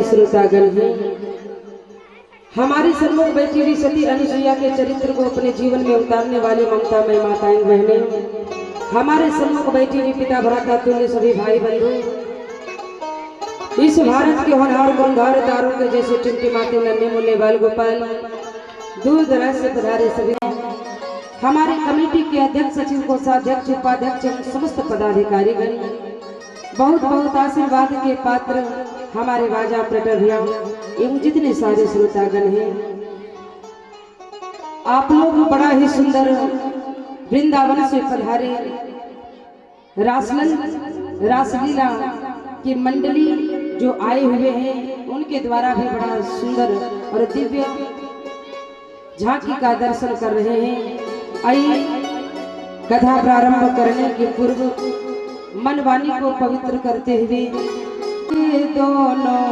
सारे श्रोतागण हैं, हमारी सन्मुख बैठी हुई सती अनुसुईया के चरित्र को अपने जीवन में उतारने वाली ममता में माताएं बहनें, हमारे सन्मुख बैठी हुई पिता भ्राता तुल्य सभी भाई बंधु, इस भारत के होनहार गुणगार तारों के जैसे टिमटिमाते नन्हे मुन्ने बाल गोपाल, दूर दराज से पधारे सभी हमारे कमेटी के अध्यक्ष, सचिव, कोषाध्यक्ष, उपाध्यक्ष, समस्त पदाधिकारीगण, बहुत बहुत आशीर्वाद के पात्र हमारे बाजा ऑपरेटर भैया एवं जितने सारे श्रोतागण हैं, आप लोग बड़ा ही सुंदर वृंदावन से पधारे रासलीला की मंडली जो आए हुए हैं, उनके द्वारा भी बड़ा सुंदर और दिव्य झांकी का दर्शन कर रहे हैं। आइए कथा प्रारंभ करने के पूर्व मन वाणी को पवित्र करते हुए दोनों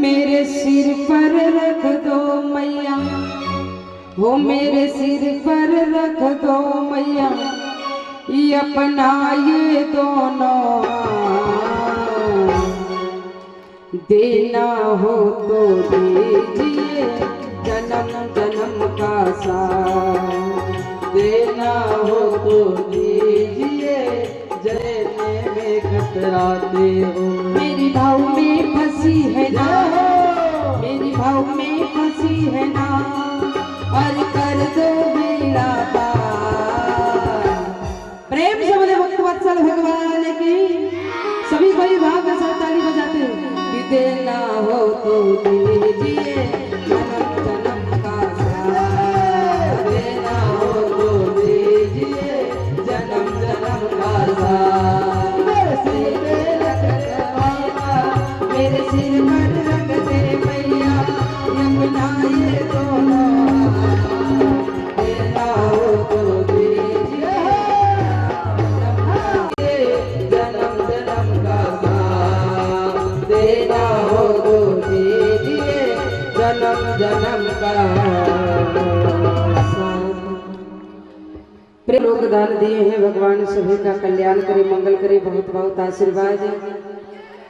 मेरे सिर पर रख दो मैया, हो मेरे सिर पर रख दो मैया, ये अपना ये दोनों देना हो तो दीजिए जन्म जन्म का साथ, देना हो तो दीजिए जलने में खतराते हो। मेरी भाव में फंसी है ना, मेरी भाव में फंसी है ना, और कर दो मेरा पार। प्रेम से बोले भक्त वत्सल भगवान की सभी कोई भाव के साथ ताली बजाते हैं। देना हो तो दीजिए जन्म जन्म का साथ, देना हो तो दीजिए जन्म जन्म का साथ। मेरे सिर पे रख दे मैया, मेरे सिर पर रख दे मैया, यमुना ये दोनों देना हो तो दीजिए जन्म जन्म का साथ, देना हो तो दीजिए जन्म जन्म का प्रेम लोग दान दिए हैं, भगवान सभी का कल्याण करे, मंगल करे, बहुत बहुत आशीर्वाद।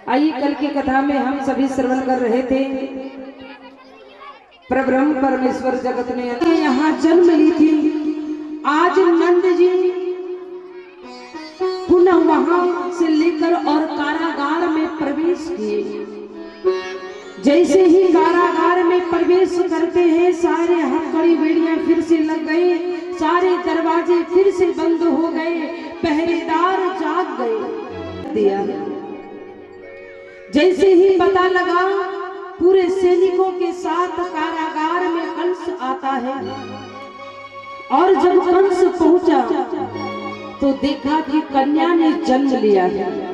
आइए कल की कथा में हम सभी श्रवण कर रहे थे, परब्रह्म परमेश्वर जगत ने यहाँ जन्म ली थी। आज नंद जी पुनः वहां से लेकर और कारागार में प्रवेश किए। जैसे ही कारागार में प्रवेश करते हैं, सारे हथकड़ी बेड़ियां फिर से लग गई, सारे दरवाजे फिर से बंद हो गए, पहरेदार जाग गए। दिया जैसे ही पता लगा, पूरे सैनिकों के साथ कारागार में कंस आता है, और जब कंस पहुंचा तो देखा कि कन्या ने जन्म लिया है।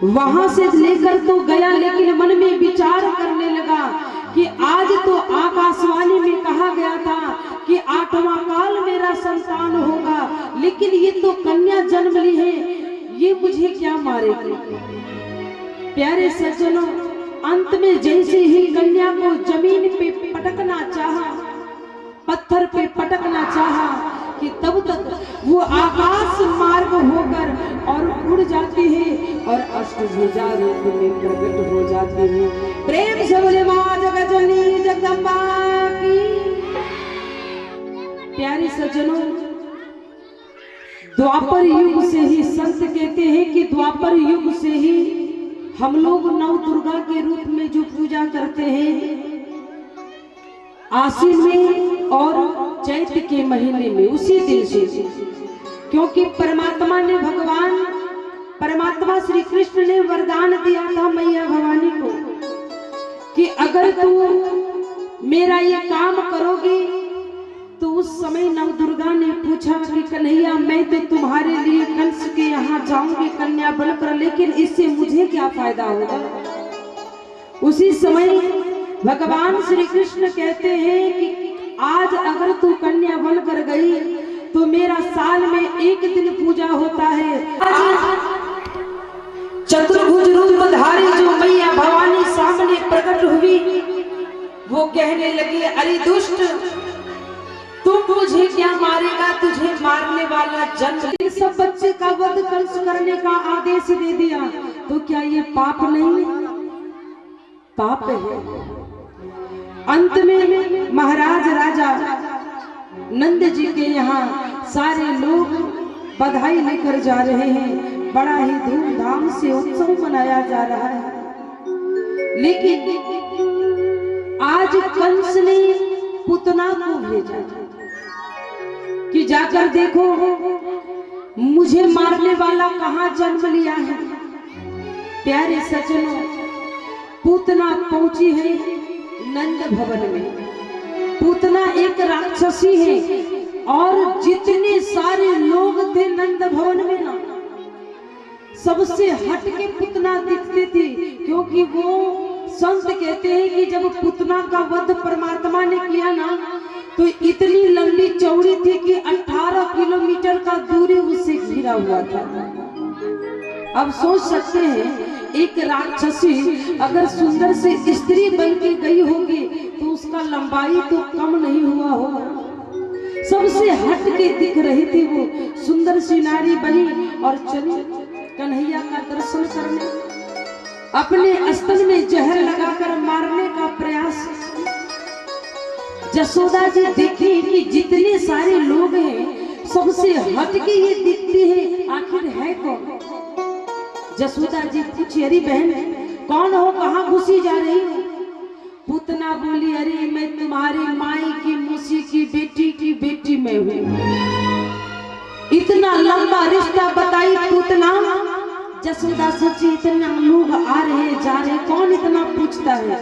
वहां से लेकर तो गया, लेकिन मन में विचार करने लगा कि आज तो आकाशवाणी में कहा गया था कि 8वां काल मेरा संतान होगा, लेकिन ये तो कन्या जन्म ली है, ये मुझे क्या मारेगी। प्यारे सज्जनों, अंत में जैसे ही कन्या को जमीन पे पटकना चाहा, पत्थर पे पटकना चाहा, कि तब तक वो आकाश मार्ग होकर और उड़ जाती है और अष्टभुजा रूप में प्रकट हो जाती है। प्रेम से बोले मां जगजननी जगदम्बा की। प्यारे सज्जनों, द्वापर युग से ही संत कहते हैं कि द्वापर युग से ही हम लोग नव दुर्गा के रूप में जो पूजा करते हैं, आश्विन में और चैत्र के महीने में, उसी दिन से, क्योंकि परमात्मा ने परमात्मा श्री कृष्ण ने वरदान दिया था मैया भवानी को कि अगर तू मेरा ये काम करोगी, तो उस समय नव दुर्गा ने पूछा कि कन्हैया, मैं तो तुम्हारे लिए कंस के यहाँ जाऊंगी कन्या बनकर, लेकिन इससे मुझे क्या फायदा होगा। उसी समय भगवान श्री कृष्ण कहते हैं कि आज अगर तू कन्या बनकर गई तो मेरा साल में एक दिन पूजा होता है। चतुर्भुज रूप धारी जो मैया भवानी सामने प्रकट हुई, वो कहने लगी, अरे दुष्ट, तुम मुझे क्या मारेगा, तुझे मारने वाला जन्म। ये सब बच्चे का वध कंस करने का आदेश दे दिया, तो क्या ये पाप नहीं? पाप है। अंत में महाराज राजा नंद जी के यहाँ सारे लोग बधाई लेकर जा रहे हैं। बड़ा ही धूमधाम से उत्सव मनाया जा रहा है। लेकिन आज कंस ने पुतना को भेजा कि जाकर देखो मुझे मारने वाला कहाँ जन्म लिया है। प्यारे सज्जनों, पूतना पहुंची है नंद भवन में। पूतना एक राक्षसी है और जितने सारे लोग थे नंद भवन में ना, सबसे हट के पूतना दिखती थी, क्योंकि वो संत कहते हैं कि जब पूतना का वध परमात्मा ने किया ना, तो इतनी लंबी चौड़ी थी कि 18 किलोमीटर का दूरी उससे घिरा हुआ था। अब सोच सकते हैं एक राक्षसी अगर सुंदर से स्त्री बन के गई होगी तो उसका लंबाई तो कम नहीं हुआ होगा। सबसे हट के दिख रही थी वो, सुंदर सी नारी बनी और चली कन्हैया का दर्शन करने। अपने स्तन में जहर लगाकर मारने का प्रयास। जसोदा जी देखी कि जितने सारे लोग हैं सबसे हट के ये दिखती है, आखिर है कौन? जसोदा जी पूछी, अरे बहन कौन हो, कहाँ घुसी जा रही हो? पूतना बोली, अरे मैं तुम्हारी माई की मौसी की बेटी में हूँ। इतना लंबा रिश्ता बताई पूतना। जसोदा सोची इतना लोग आ रहे जा रहे, कौन इतना पूछता है।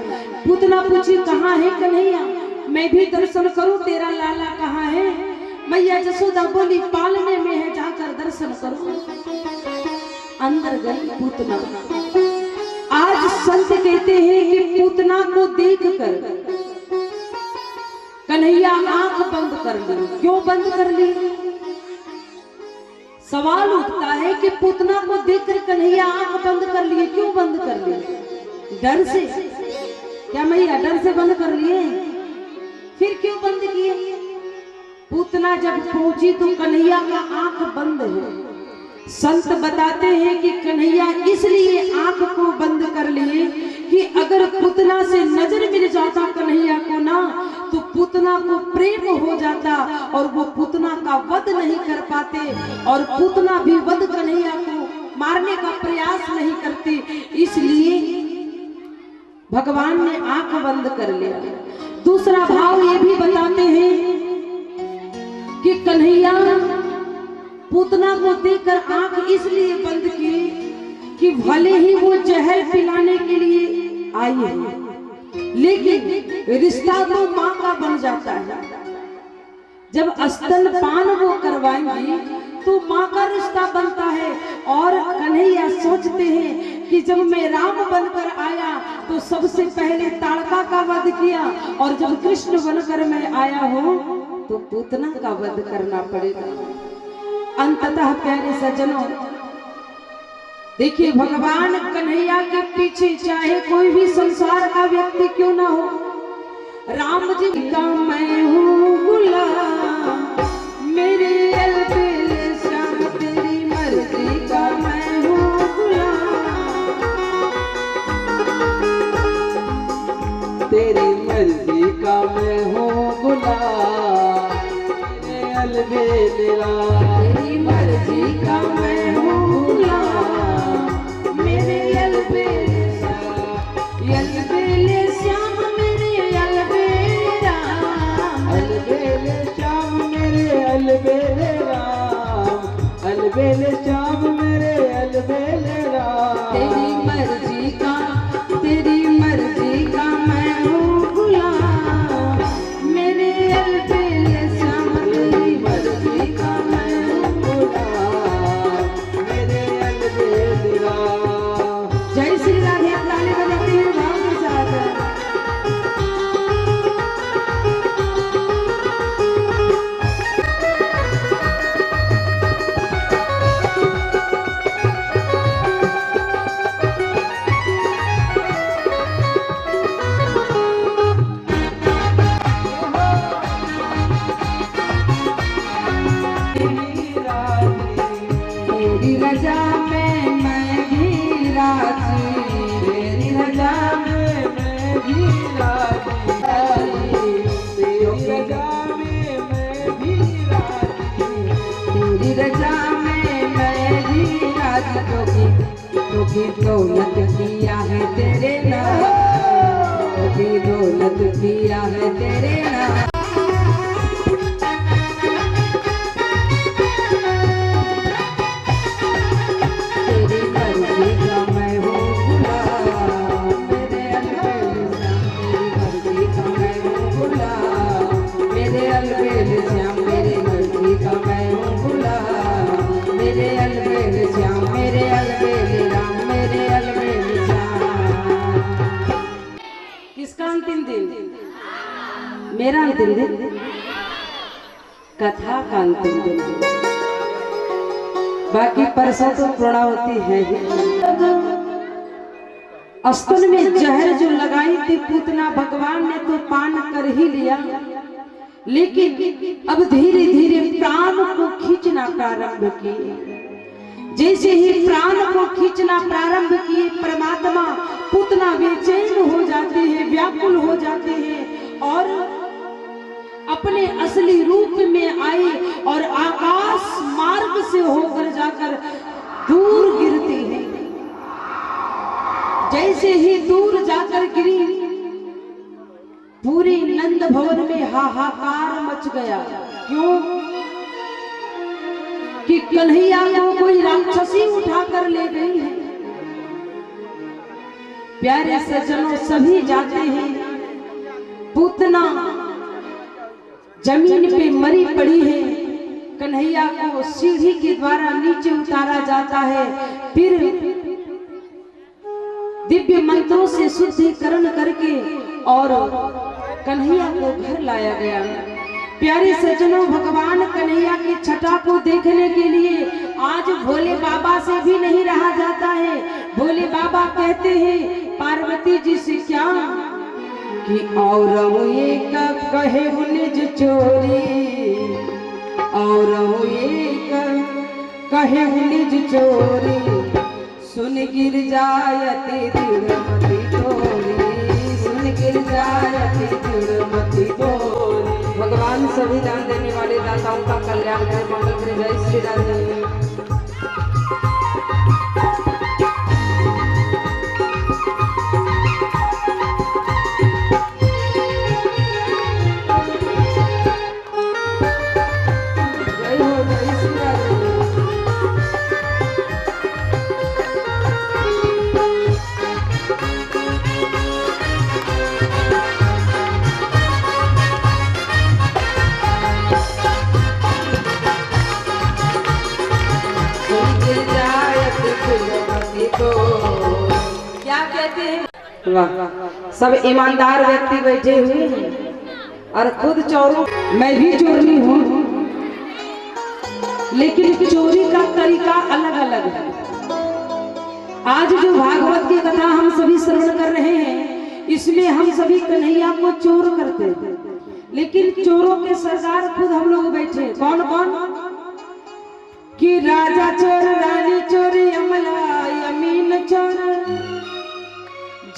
पूतना पूछी, कहाँ है कन्हैया, मैं भी दर्शन करूं, तेरा लाला कहाँ है? मैया जसोदा बोली, पालने में है, जाकर दर्शन करो। अंदर गई पूतना। आज संत कहते हैं कि पूतना को देखकर कन्हैया आंख बंद कर ली। क्यों बंद कर ली? सवाल उठता है कि पूतना को देखकर कन्हैया आंख बंद कर लिए। क्यों बंद कर लिए? डर से? क्या मैया डर से बंद कर लिए? फिर क्यों बंद किए? पूतना जब पहुंची तो कन्हैया का आंख बंद है। संत बताते हैं कि कन्हैया इसलिए आंख को बंद कर लिए कि अगर पूतना से नजर मिल जाता कन्हैया को ना, तो पूतना को प्रेम हो जाता और वो पूतना का वध नहीं कर पाते, और पूतना भी वध कन्हैया को मारने का प्रयास नहीं करती। इसलिए भगवान ने आंख बंद कर लिया। दूसरा भाव ये भी बताते हैं कि कन्हैया पूतना को देखकर आंख इसलिए बंद की कि भले ही वो जहर पिलाने के लिए आई है, लेकिन रिश्ता तो माँ का बन जाता है। जब स्तनपान वो करवाएंगी तो माँ का रिश्ता बनता है। और कन्हैया सोचते हैं कि जब मैं राम बनकर आया तो सबसे पहले ताड़का का वध किया, और जब कृष्ण बनकर मैं आया हूँ तो पूतना का वध करना पड़ेगा। अंततः प्यारे सज्जनों, देखिए भगवान कन्हैया के पीछे चाहे कोई भी संसार का व्यक्ति क्यों ना हो, राम जी का मैं हूँ गुलाम, मेरे अलबेले श्याम तेरी मर्जी का मैं हूँ गुलाम, तेरी मर्जी का मैं हूँ गुलाम, मेरे अलबेला तेरी मर्जी का मैं हूँ गुलाम, मेरे अलबेले श्याम मेरे अलबेला, अलबेले श्याम मेरे अलबेले राम, अलबेले श्याम मेरे अलबेले राम, तेरी मर्जी का मैं हूँ गुलाम, मेरे अलबेले श्याम तेरी मर्जी का मैं हूँ गुलाम, मेरे अलबेले राम। जय श्री राधे। ताली बजाते हैं भाव के साथ। की दौलत किया है तेरे नाम, की दौलत किया है तेरे नाम। तेरी मर्जी का मैं हूँ गुलाम, मेरे अलबेल श्याम, तेरी मर्जी का मैं हूँ गुलाम, मेरे अलबेल श्याम, मेरी मर्जी का मैं हूँ गुलाम, मेरे अलबेल श्याम, मेरे अलबेल राम, मेरे अलबेल श्याम। किसका अंतिम दिन? मेरा अंतिम दिन, कथा का अंतिम दिन। बाकी परसों तो पूर्णावती है ही। अस्तन में जहर जो लगाई थी पूतना, भगवान ने तो पान कर ही लिया, लेकिन अब धीरे धीरे प्राण को खींचना प्रारंभ किए। जैसे ही प्राण को खींचना प्रारंभ किए, परमात्मा पूतना बेचैन हो जाते हैं, व्याकुल हो जाते हैं और अपने असली रूप में आई और आकाश मार्ग से होकर जाकर दूर गिरती है। जैसे ही दूर जाकर गिरी, पूरे नंद भवन में हाहाकार मच गया। क्यों? कि कन्हैया को कोई राक्षसी उठाकर ले गई है। प्यारे सज्जनों, सभी जाते हैं, पूतना जमीन पे मरी पड़ी है। कन्हैया को सीढ़ी के द्वारा नीचे उतारा जाता है, फिर दिव्य मंत्रों से शुद्धिकरण करके और कन्हैया को घर लाया गया। प्यारे सज्जनों, भगवान कन्हैया की छटा को देखने के लिए आज भोले बाबा से भी नहीं रहा जाता है। भोले बाबा कहते हैं पार्वती जी से क्या कि और ये कहे निज चोरी, और ये कहे निज चोरी, सुन गिर जायती दृढ़मति तोरी, सुन गिर जायती दृढ़मति तोरी। भगवान सभी दान देने वाले दाताओं का कल्याण करे, मंगल करे। जय श्री राधे। क्या कहते हैं? वाह, सब ईमानदार व्यक्ति बैठे हुए हैं और खुद चोरों। मैं भी चोरनी हूँ, लेकिन चोरी का तरीका अलग अलग है। आज जो भागवत की कथा हम सभी श्रवण कर रहे हैं, इसमें हम सभी कन्हैया को चोर करते हैं, लेकिन चोरों के सरदार खुद हम लोग बैठे। कौन कौन? कि राजा चोर, रानी चोर, यमला यमीन चोर,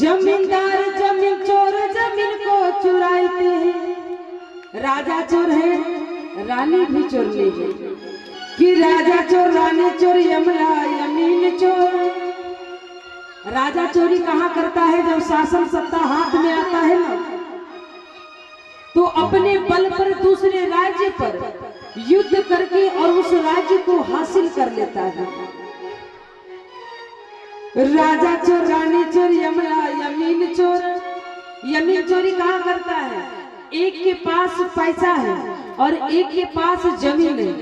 जमींदार जमीन चोर, जमीन को चुराते हैं। राजा चोर है, रानी भी चोर नहीं है। कि राजा चोर, रानी चोर, यमला यमीन चोर। राजा चोरी कहाँ करता है? जब शासन सत्ता हाथ में आता है ना, तो अपने बल पर दूसरे राज्य पर युद्ध करके और उस राज्य को हासिल कर लेता है। राजा चोर, रानी चोर, यमला यमीन चोर। यमीन चोरी कहाँ करता है? एक के पास पैसा है और एक के पास जमीन है,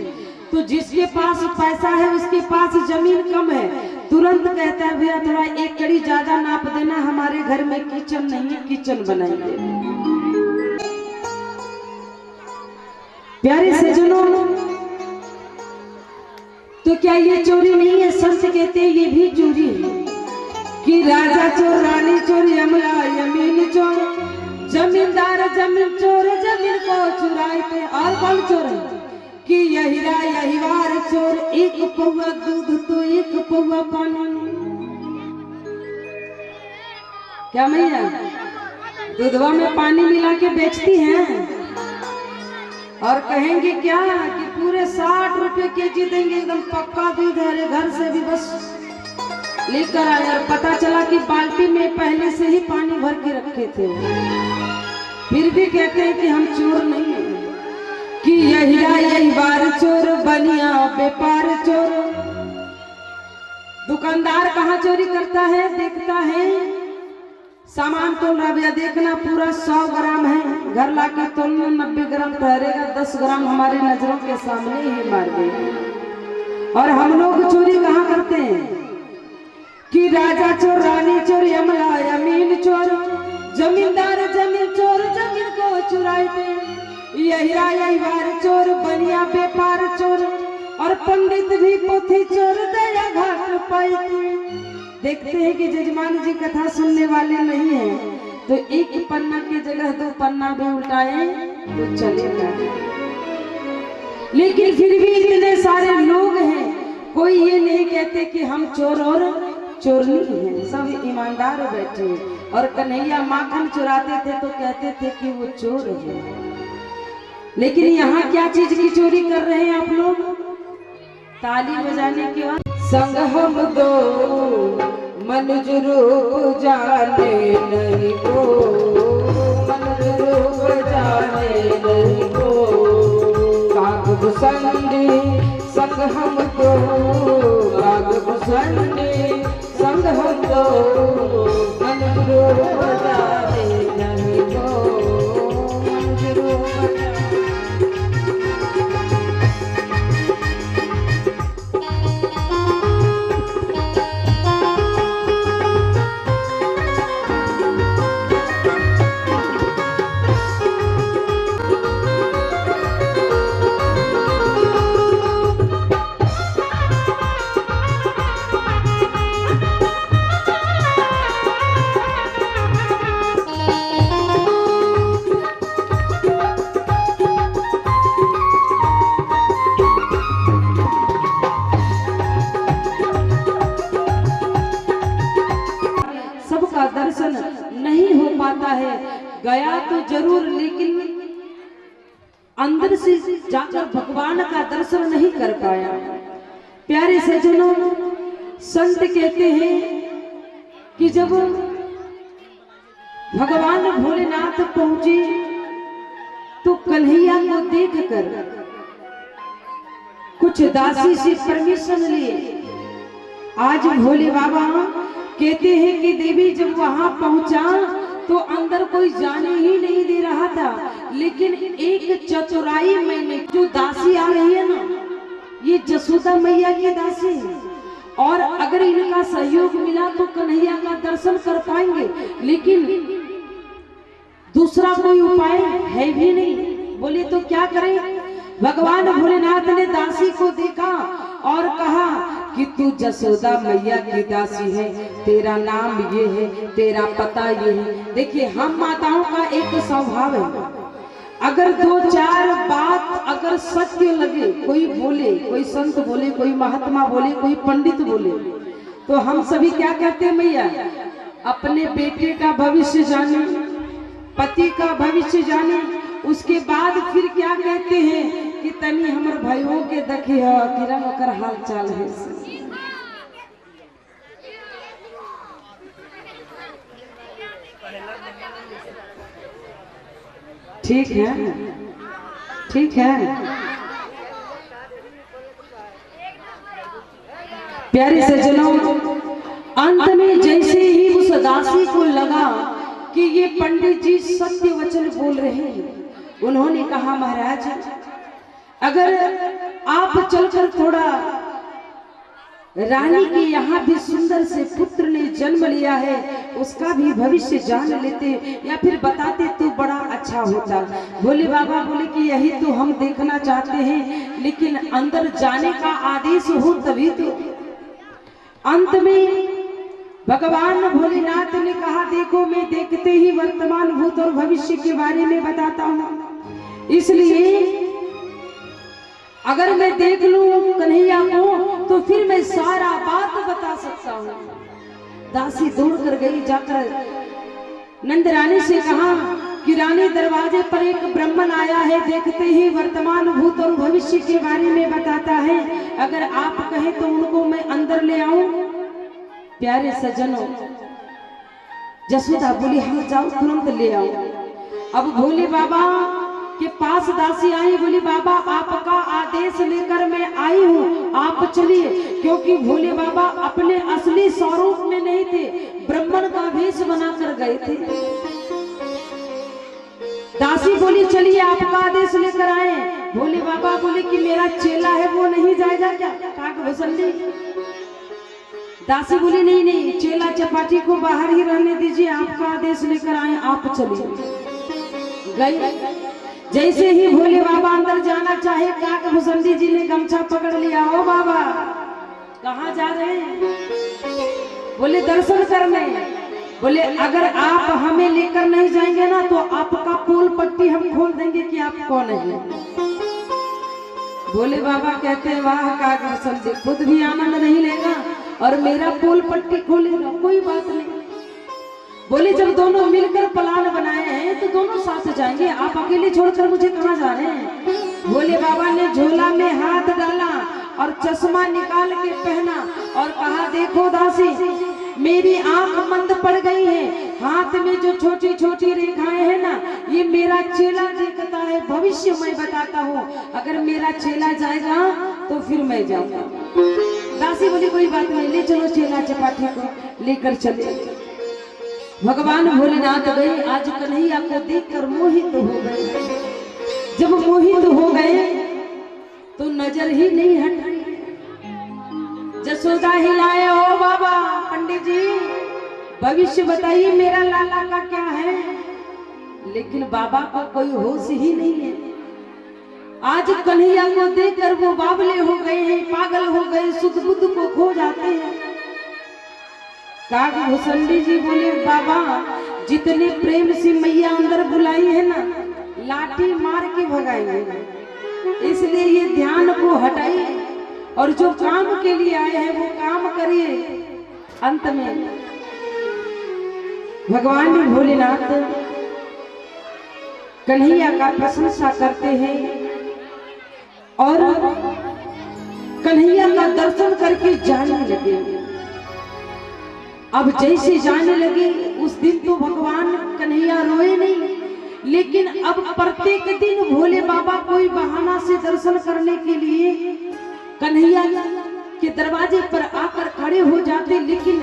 तो जिसके पास पैसा है उसके पास जमीन कम है, तुरंत कहता है भैया थोड़ा एक कड़ी ज्यादा नाप देना, हमारे घर में किचन नहीं है, किचन बनाएंगे। प्यारे सज्जनों, तो क्या ये चोरी नहीं है? संत कहते हैं ये भी चोरी है। कि राजा चोर, रानी चोर, यमला यमीन चोर, जमींदार जमीन चोर, जमीन को चुराते। और कौन चोर है? कि यहीरा यहीवार चोर, एक पौवा दूध तो एक पौवा पानी। क्या मैया दूधवा में पानी मिला के बेचती हैं और कहेंगे क्या कि पूरे 60 रुपए केजी देंगे, एकदम पक्का दूध है, घर से भी बस लेकर आए और पता चला कि बाल्टी में पहले से ही पानी भर के रखे थे। फिर भी कहते हैं कि हम चोर नहीं हैं, कि यही बार चोर बनिया व्यापार चोर। दुकानदार कहाँ चोरी करता है, देखता है सामान तोल रहा, भैया देखना पूरा 100 ग्राम है, घर लाके तोलना 90 ग्राम ठहरेगा, 10 ग्राम हमारे नजरों के सामने ही मार देगा। और हम लोग चोरी कहाँ करते हैं कि राजा चोर, रानी चोर, यमला यमीन चोर, जमींदार जमीन चोर, जमीन को चुराते। यही बार चोर बनिया व्यापार चोर, और पंडित भी पोथी चोर दया घाट पाई। देखते हैं कि जजमान जी कथा सुनने वाले नहीं हैं, तो एक पन्ना की जगह 2 पन्ना भी उल्टाए तो चलेगा। लेकिन फिर भी इतने सारे लोग हैं, कोई ये नहीं कहते कि हम चोर और चोरनी हैं, सब ईमानदार बैठे। और कन्हैया माखन चुराते थे तो कहते थे कि वो चोर है। लेकिन यहाँ क्या चीज की चोरी कर रहे हैं आप लोग? ताली बजाने के बाद संग हम दो मनुज रूप जाने नहीं को, मनुज रूप जाने नहीं को, काग भुसंडी संग हम दो, काग भुसंडी संग हम दो, मनुज रूप जाने नहीं को, मनुज रूप दर्शन नहीं हो पाता है। गया तो जरूर, लेकिन अंदर से जाकर भगवान का दर्शन नहीं कर पाया। प्यारे सज्जनों, संत कहते हैं कि जब भगवान भोलेनाथ पहुंचे तो कन्हैया को देखकर कुछ दासी से परमिशन लिए। आज भोले बाबा कहते हैं कि देवी जब वहां पहुंचा तो अंदर कोई जाने ही नहीं दे रहा था, लेकिन एक चतुराई मैंने, जो दासी आ रही है ना, ये जसोदा मैया की दासी है, और अगर इनका सहयोग मिला तो कन्हैया का दर्शन कर पाएंगे, लेकिन दूसरा कोई उपाय है भी नहीं। बोले तो क्या करें? भगवान भोलेनाथ ने दासी को देखा और कहा कि तू जसोदा मैया की दासी है, तेरा नाम ये है, तेरा पता ये है। देखिए, हम माताओं का एक स्वभाव है, अगर 2-4 बात अगर सत्य लगे, कोई बोले, कोई संत बोले, कोई महात्मा बोले, कोई पंडित बोले, तो हम सभी क्या कहते हैं? मैया अपने बेटे का भविष्य जाने, पति का भविष्य जाने, उसके बाद फिर क्या कहते हैं कि तनी हमर भाइयों के देखी है किरण ओकर हाल चाल है। ठीक है, ठीक है। प्यारे सज्जनों, अंत में जैसे ही उस दासी को लगा कि ये पंडित जी सत्य वचन बोल रहे हैं, उन्होंने कहा महाराज अगर आप चलकर थोड़ा रानी के यहाँ भी सुंदर से पुत्र ने जन्म लिया है, उसका भी भविष्य जान लेते या फिर बताते तो बड़ा अच्छा होता। भोले बाबा बोले कि यही तो हम देखना चाहते हैं, लेकिन अंदर जाने का आदेश हो तभी तो। अंत में भगवान भोलेनाथ ने कहा, देखो मैं देखते ही वर्तमान भूत और भविष्य के बारे में बताता हूँ, इसलिए अगर मैं देख लूं कन्हैया को तो फिर मैं सारा बात बता सकता हूँ। दासी दौड़ कर गई, जाकर नंद रानी से कहा कि रानी दरवाजे पर एक ब्राह्मण आया है, देखते ही वर्तमान भूत और भविष्य के बारे में बताता है, अगर आप कहें तो उनको मैं अंदर ले आऊं। प्यारे सज्जनों, जसोदा बोली हाँ जाओ तुरंत ले आओ। अब भोले बाबा के पास दासी आई, बोली बाबा आपका आदेश लेकर मैं आई हूँ, आप चलिए। क्योंकि भोले बाबा अपने असली स्वरूप में नहीं थे, ब्राह्मण का वेश बनाकर गए थे। दासी बोली चलिए आपका आदेश लेकर आए। भोले बाबा बोले कि मेरा चेला है वो नहीं जाएगा क्या? काक भसंडी। दासी बोली नहीं नहीं, चेला चपाटी को बाहर ही रहने दीजिए, आपका आदेश लेकर आए, आप चलिए। गई। जैसे ही भोले बाबा अंदर जाना चाहे, काक भुसंडी जी ने गमछा पकड़ लिया। ओ बाबा कहाँ जा रहे हैं? बोले दर्शन करने। बोले अगर आप हमें लेकर नहीं जाएंगे ना तो आपका पोल पट्टी हम खोल देंगे कि आप कौन है। भोले बाबा कहते हैं वाह काक भुसंडी, खुद भी आनंद नहीं लेगा और मेरा पोल पट्टी खोलेगा, कोई बात नहीं। बोले जब दोनों मिलकर प्लान बनाए हैं तो दोनों साथ जाएंगे, आप अकेले छोड़कर मुझे कहाँ जा रहे हैं? भोले बाबा ने झोला में हाथ डाला और चश्मा निकाल के पहना और कहा देखो दासी, मेरी आंख मंद पड़ गई है, हाथ में जो छोटी छोटी रेखाएं हैं ना, ये मेरा चेला देखता है, भविष्य मैं बताता हूँ, अगर मेरा चेला जाएगा तो फिर मैं जाऊंगा। दासी बोली कोई बात नहीं, ले चलो चेला चपाटी को लेकर चले। भगवान भोलेनाथ गए। आज कन्हैया को देखकर मोहित हो गए। जब मोहित हो गए तो नजर ही नहीं हट रही। जसोदा हिलाए, ओ बाबा पंडित जी भविष्य बताइए मेरा लाला का क्या है? लेकिन बाबा को कोई होश ही नहीं है। आज कन्हैया को देखकर वो बावले हो गए हैं, पागल हो गए, सुध बुद्ध को खो जाते हैं। काक भुसंडी जी बोले बाबा जितने प्रेम से मैया अंदर बुलाई है ना, लाठी मार के भगाएंगे, इसलिए ये ध्यान को हटाइए और जो काम के लिए आए हैं वो काम करिए। अंत में भगवान भोलेनाथ कन्हैया का प्रशंसा करते हैं और कन्हैया का दर्शन करके जाने लगे। अब जैसे जाने लगे उस दिन तो भगवान कन्हैया रोए नहीं, लेकिन अब प्रत्येक दिन भोले बाबा कोई बहाना से दर्शन करने के लिए कन्हैया के दरवाजे पर आकर खड़े हो जाते। लेकिन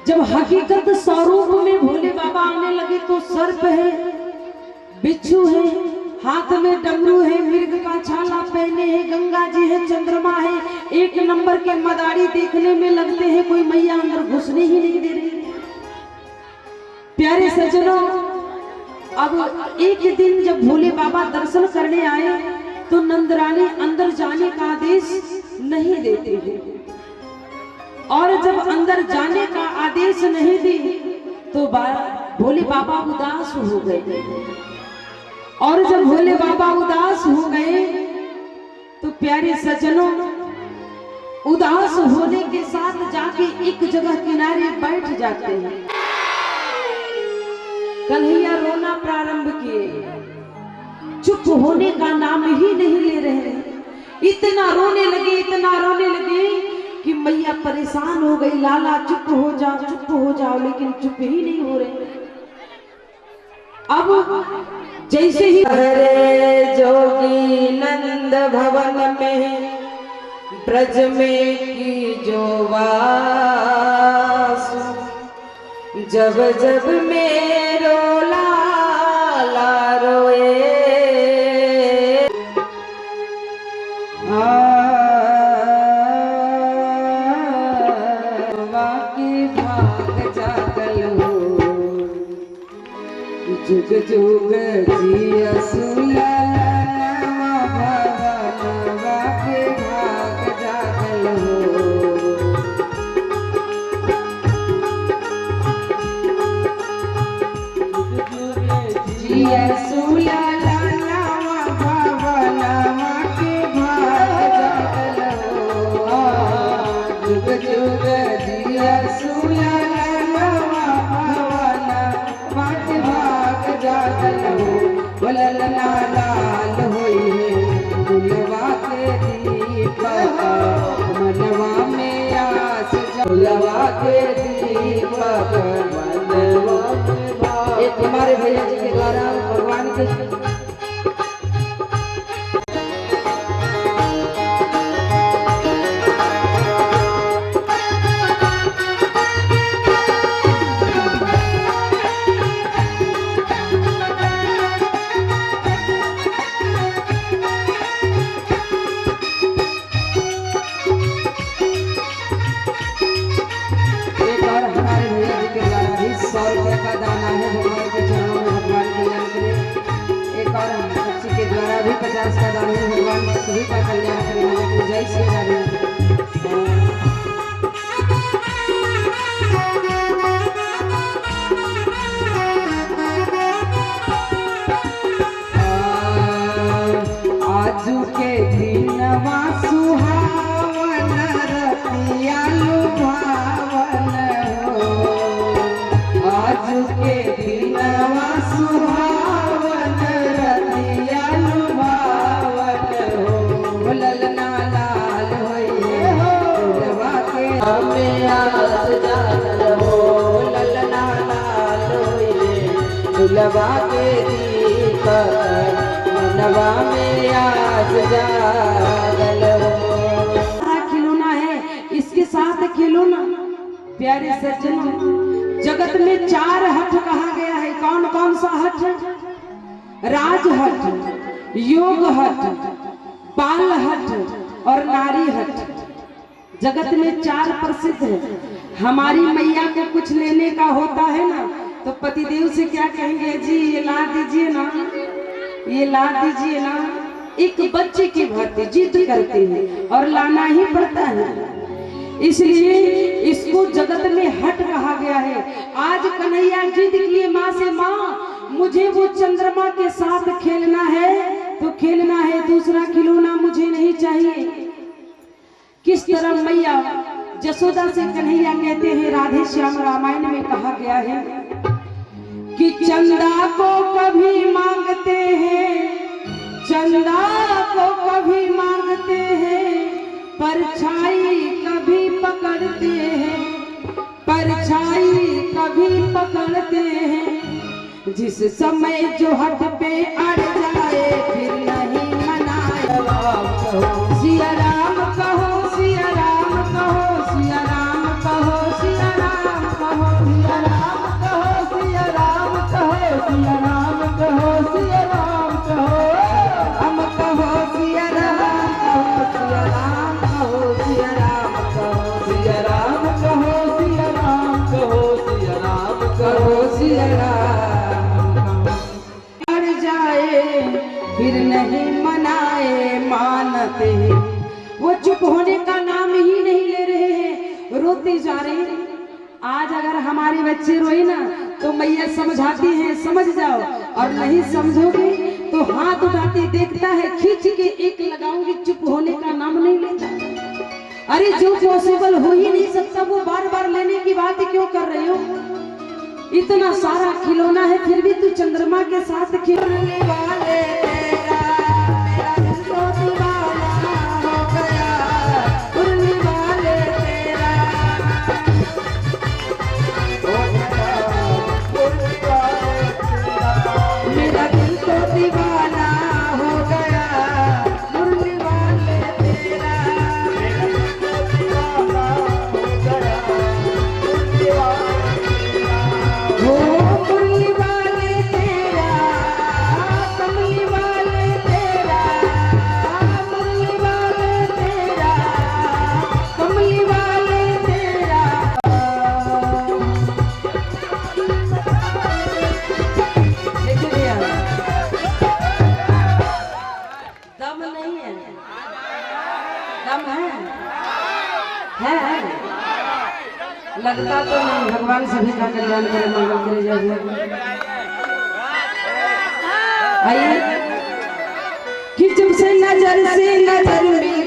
जब हकीकत स्वरूप में भोले बाबा आने लगे तो सर्प है, बिच्छू है, हाथ में डमरू है, मृग का छाला पहने हैं, गंगा जी है, चंद्रमा है, एक नंबर के मदारी देखने में लगते हैं, कोई मैया अंदर घुसने ही नहीं दे रही। प्यारे सज्जनों, अब एक दिन जब भोले बाबा दर्शन करने आए तो नंदरानी अंदर जाने का आदेश नहीं देते हैं, और जब अंदर जाने का आदेश नहीं दी तो भोले बाबा उदास हो गए। और जब भोले बाबा उदास हो गए तो प्यारे सज्जनों, उदास होने के साथ जाके एक जगह किनारे बैठ जाते हैं। कन्हैया रोना प्रारंभ किए, चुप होने का नाम ही नहीं ले रहे। इतना रोने लगे कि मैया परेशान हो गई, लाला चुप हो जाओ, लेकिन चुप ही नहीं हो रहे। अब जैसे ही हरे जोगी नंद भवन में ब्रज में की जो वास, जब जब मेरो लाला रोए, वाकी भाग जागल हो, जुग जुग जिया सुलनवा भवनवा के भाग जागल हो। जिया सुलनवा भवनवा के भाग जागल हो, जुग जुग जिया सुलनवा भवनवा के भाग जागल हो। बोलल लाल होई है दुलवा के दीपक, मनवा में आस फुलवा के दीपक मनवा में भावे। ये तुम्हारे भैया जी के द्वारा भगवान के का दान है। भगवान सभी का कल्याण करें। जय श्री राधे। आजू के दिनवा सुहावन रतिया लुभावन हो। आजू के दिनवा सुहावन रतिया ललना लाल होइए फुलवा के में आस जागल हो। ललना लाल होइए फुलवा के दीपक मनवा में आस जागल हो। खिलौना है, इसके साथ खिलौना। प्यारे सज्जनों, जगत में 4 हठ कहा गया है। कौन कौन सा हठ? राज हठ, योग हठ, बाल हट और नारी हट। जगत में 4 प्रसिद्ध है। हमारी मैया को कुछ लेने का होता है ना, तो पतिदेव से क्या कहेंगे? जी ये ला दीजिए ना, ये ला दीजिए ना। एक बच्चे की भांति जिद करते हैं और लाना ही पड़ता है। इसलिए इसको जगत में हट कहा गया है। आज कन्हैया जिद किए माँ से, माँ मुझे वो चंद्रमा के साथ खेलना है तो खेलना है, दूसरा खिलौना मुझे नहीं चाहिए। किस तरह मैया जसोदा से कन्हैया कहते हैं, राधे श्याम रामायण में कहा गया है कि चंदा को कभी मांगते हैं, चंदा को कभी मांगते हैं, परछाई कभी पकड़ते हैं, परछाई कभी पकड़ते हैं। जिस समय जो हट पे अड़ जाए फिर नहीं मनाए। सिया राम कहो, सिया राम कहो, सिया राम कहो, सिया राम कहो, सिया राम कहो, सिया राम कहो, सिया राम कहो, सिया राम कहो। हम कहो सिया राम कहो, सिया राम कहो, सिया राम कहो, सिया राम कहो, सिया राम कहो, सिया राम कहो, सिया राम फिर नहीं मनाए मानते। वो चुप होने का नाम ही नहीं ले रहे हैं, रोते जा रहे हैं। आज अगर हमारे बच्चे रोए ना तो मैया समझाती हैं, समझ जाओ, और नहीं समझोगे तो हाथ उठाते देखता है, खींच के एक लगाऊंगी, चुप होने का नाम नहीं लेता। अरे जो पॉसिबल हो ही नहीं सकता वो बार बार लेने की बात क्यों कर रहे हो? इतना सारा खिलौना है फिर भी तू चंद्रमा के साथ खेलने वाले। लगता तो नहीं। भगवान सभी का कल्याण करे, मंगल करे। जय आइए कि जब से नजर मिल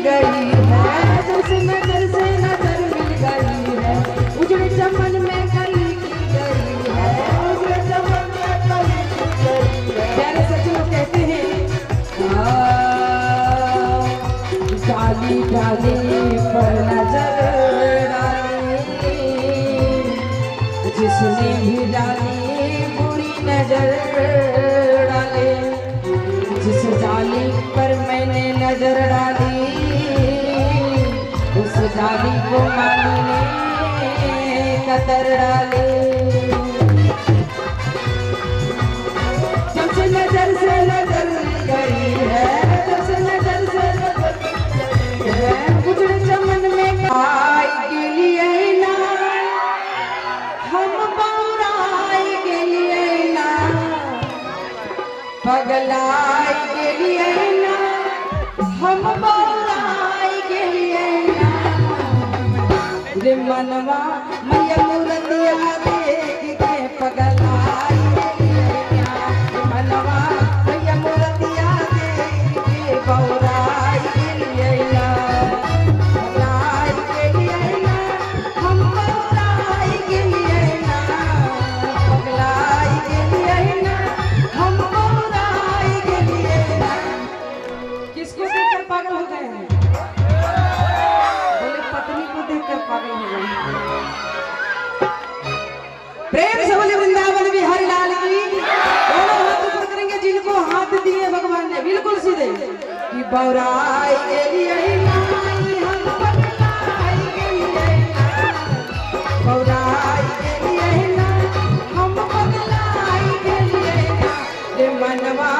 गई है, जब से नजर मिल गई है, उजड़े चमन में कली की गई है, उजड़े चमन में कली की गई है। प्यारे सज्जनों कहते हैं, डाली डाली पर नजर डाली, जिसने भी डाली बुरी नजर डाले, जिस जाली पर मैंने नजर डाली उस जाली को माली ने कतर डाले। जब से नजर गई है, जब से नजर गई है, गुजरे चमन में आई के लिए ना हम बौराई के लिए ना, पगलाई के लिए ना, हम बौराई के लिए ना। रे मनवा मैया मूर्तिया देख के पगलाई के लिए ना, रे मनवा मैया मूर्तिया देख के बौराई के लिए ना, पगलाई के लिए ना, हम बौराई के लिए ना, पगलाई के लिए ना, हम बौराई के लिए ना। किसको देखकर पागल हो गए हैं? बोले पत्नी को देखकर पागल हो गए हैं। प्रेम से बोले वृंदावन बिहारी लाल की। दोनों हाथ ऊपर करेंगे जिनको हाथ दिए भगवान ने बिल्कुल सीधे कि बौराई के लिए नाई हम पगलाई के लिए ना, बौराई के लिए ना, हम पगलाई के लिए ना। रे मनवा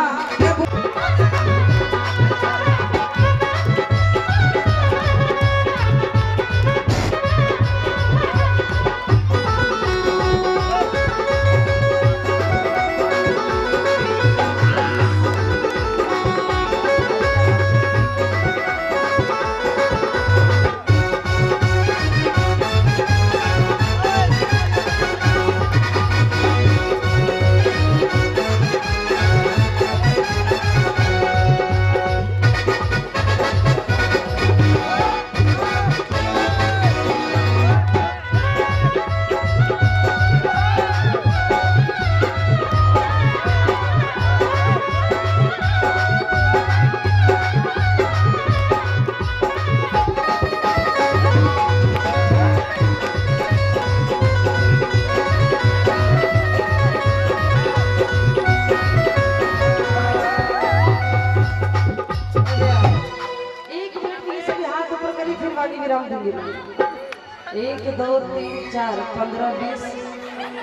विराम दूंगी। 1 2 3 4 15 20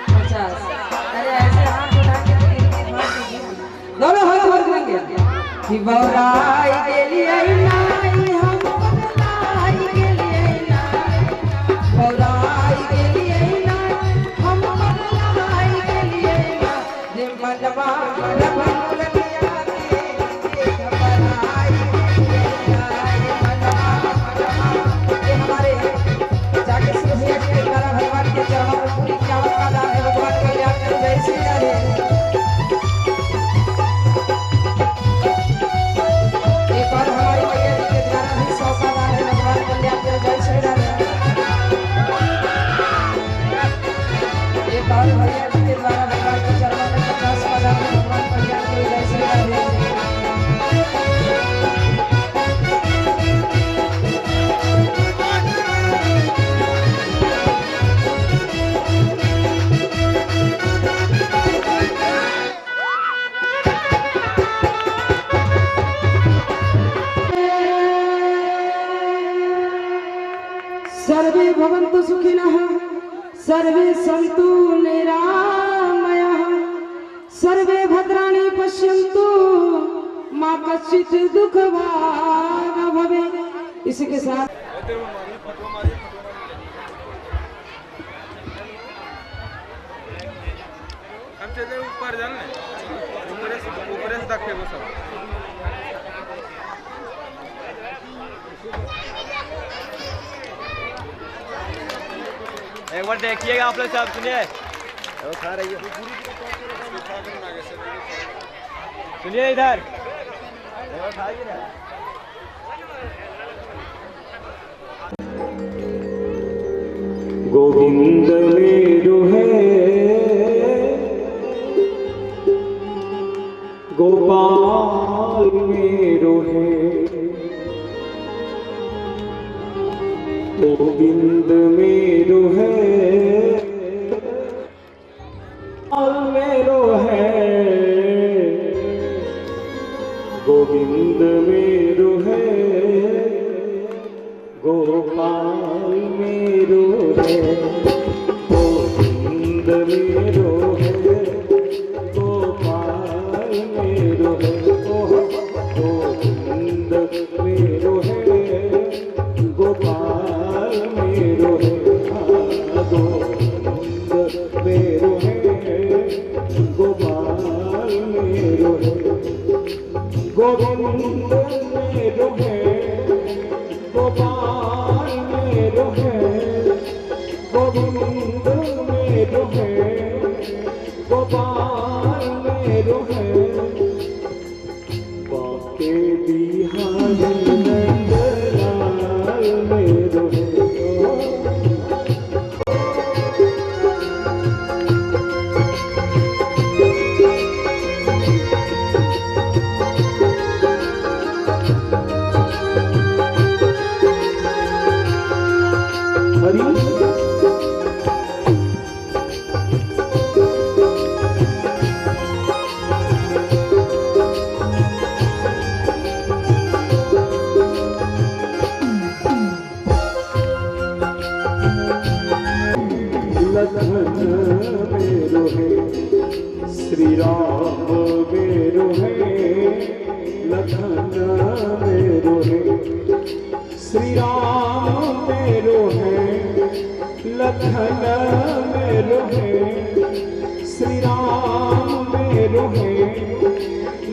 50। अरे ऐसे हाथ उठा के दोनों हाथ भर देंगे कि बौराई के लिए नाई हम पगलाई के लिए ना, बौराई के लिए ना, हम पगलाई के लिए ना। जे मनवा सर्वे भवन्तु सुखिनः, सर्वे सन्तु निरामयाः, सर्वे भद्राणि पश्यन्तु मा कश्चित् दुःखभाग् भवेत्। इसी के साथ ऊपर जान ऊपर से दाखिल सब एक बार देखिएगा आप लोग सब। सुनिए खा रही है, सुनिए इधर गोविंद मेरो है, गोपाल मेरो है, गोविंद मेरो है, गोविंद मेरो है, गोपाल मेरो है, बाके बिहारी नंदलाल मेरो है। लखन मेरो है, श्री राम मेरो है, लखन मेरो है, श्री राम मेरो है, लखन मेरो है, श्री राम मेरो है,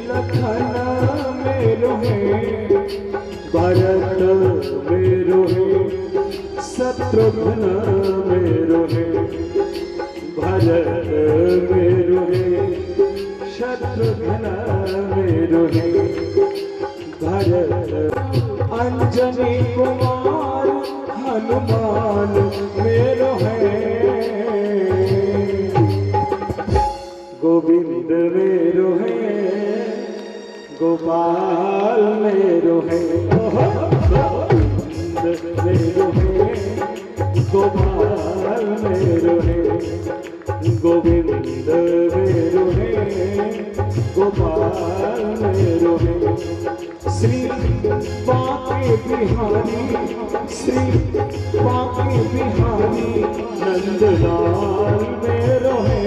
लखन मेरो है, भरत मेरो है, शत्रुघ्न मेरो है, भरत मेरो है, शत्रुघ्न मेरो है, भरत अंजनी कुमार हनुमान मेरो है, गोविंद मेरो है, गोपाल मेरो है, गोविंद मेरो है, गोपाल मेरो है, गोविंद मेरो है, गोपाल मेरो है, श्री बाके बिहारी, श्री बाके बिहारी नंदलाल मेरो है,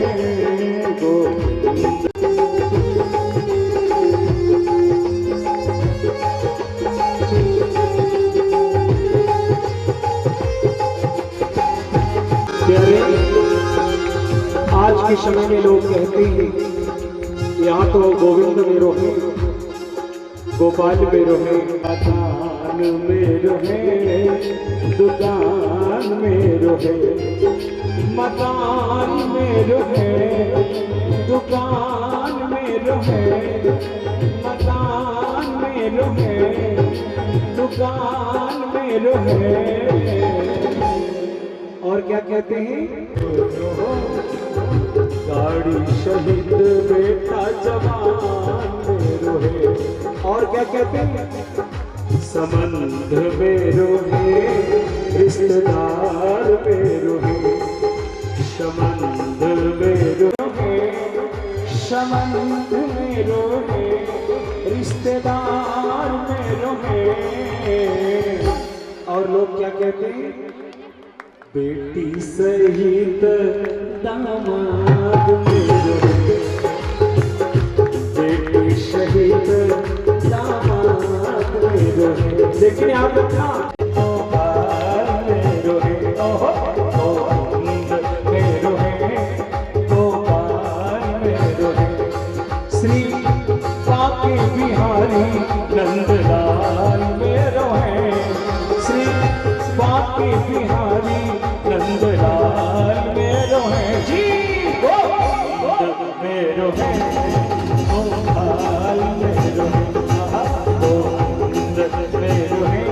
गोविंद। आज के समय में लोग कहते हैं यहाँ तो गोविंद मेरो है, गोपाल मेरो है, दान मेरो है, दुकान मेरो है, मकान मेरो है, दुकान मेरो है, मकान मेरो है, दुकान मेरो है। और क्या कहते हैं? गाड़ी शहीद बेटा जवान मेरो है। और क्या कहते हैं? संबंध मेरो है, रिश्तेदार मेरो है, संबंध मेरो है, संबंध मेरो है, रिश्तेदार मेरो है। और लोग क्या कहते हैं? बेटी सहित दामाद मेरो है, बेटी सहित दामाद मेरो है। लेकिन आप रखना गोपाल मेरो है, गोविंद मेरो है, गोपाल मेरो है, श्री बाके बिहारी नंदलाल मेरो है, श्री बाके बिहारी नंदलाल मेरो है जी, गोविंद मेरो है, गोपाल मेरो है, गोविंद मेरो है,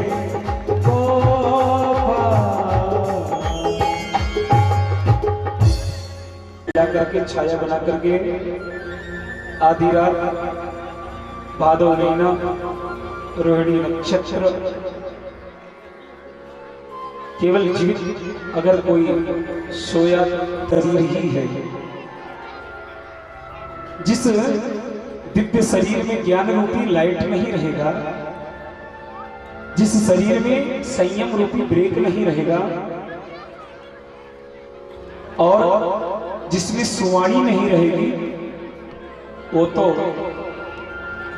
गोपाल करके छाया बना करके आधी रात भादव महीना रोहिणी नक्षत्र केवल जीवित अगर कोई सोया शरीर ही है, जिस दिव्य शरीर में ज्ञान रूपी लाइट नहीं रहेगा, जिस शरीर में संयम रूपी ब्रेक नहीं रहेगा और जिसमें सुवाणी नहीं रहेगी, वो तो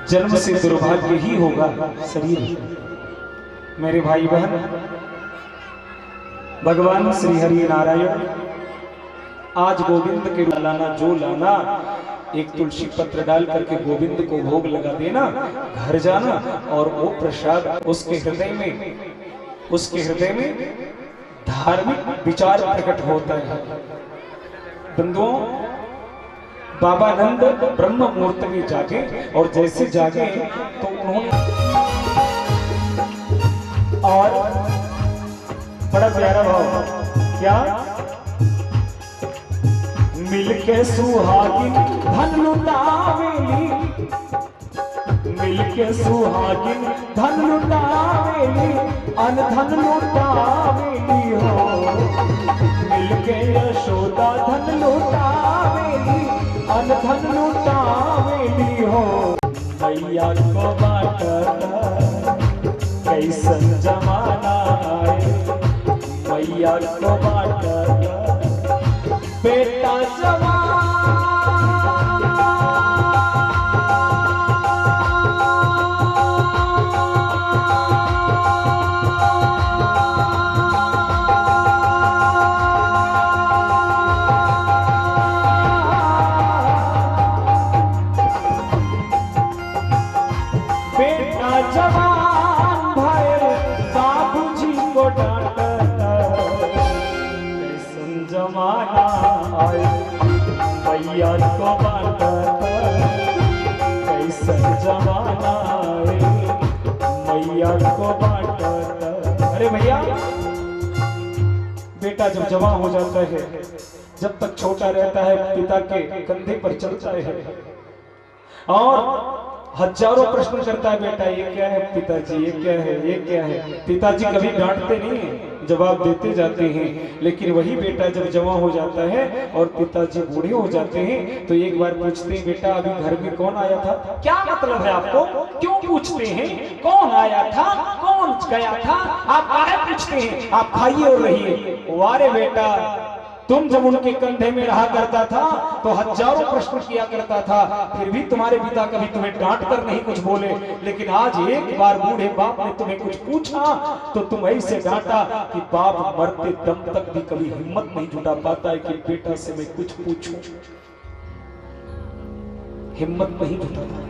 जन्म से दुर्भाग्य ही होगा शरीर। मेरे भाई बहन, भगवान श्री हरि नारायण आज गोविंद के लाना जो लाना, एक तुलसी पत्र डाल करके गोविंद को भोग लगा देना, घर जाना और वो प्रसाद उसके हृदय में धार्मिक विचार प्रकट होता है। बंधुओं, बाबा नंद ब्रह्म मुहूर्त में जागे और जैसे जागे तो उन्होंने और बड़ा प्यारा भाव क्या, मिलके सुहागिन धन लुटावेली, मिलके सुहागिन धन लुटावेली, अनधन लुटावेली हो, मिलके यशोदा धन लुटावेली, अनधन लुटावेली हो। मैया को बाटता कैसन जमाना आए, मैया को बाटता बेटा जवान, बेटा जवान भाई बाबूजी को डांटता, कैसन जमाना आए, मैया को बांटता, कैसन जमाना आए, मैया को बांटता। अरे भैया, बेटा जब जवान हो जाता है, जब तक छोटा रहता है पिता के कंधे पर चलता है और हजारों प्रश्न करता है, बेटा ये क्या है पिताजी, ये क्या है, ये क्या है। पिताजी कभी डांटते नहीं है, जवाब देते जाते हैं। लेकिन वही बेटा जब जवान हो जाता है और पिताजी बूढ़े हो जाते हैं तो एक बार पूछते हैं, बेटा अभी घर में कौन आया था? क्या मतलब है आपको, क्यों पूछते हैं? कौन आया था, कौन गया था, आप काहे पूछते हैं? आप खाइए और रहिए। वारे बेटा, तुम जब उनके कंधे में रहा करता था तो हजारों प्रश्न किया करता था, फिर भी तुम्हारे पिता कभी तुम्हें डांट कर नहीं कुछ बोले। लेकिन आज एक बार बूढ़े बाप ने तुम्हें कुछ पूछा तो तुम ऐसे डांटा कि बाप मरते दम तक भी कभी हिम्मत नहीं जुटा पाता है कि बेटा से मैं कुछ पूछूं, हिम्मत नहीं जुटा पाता।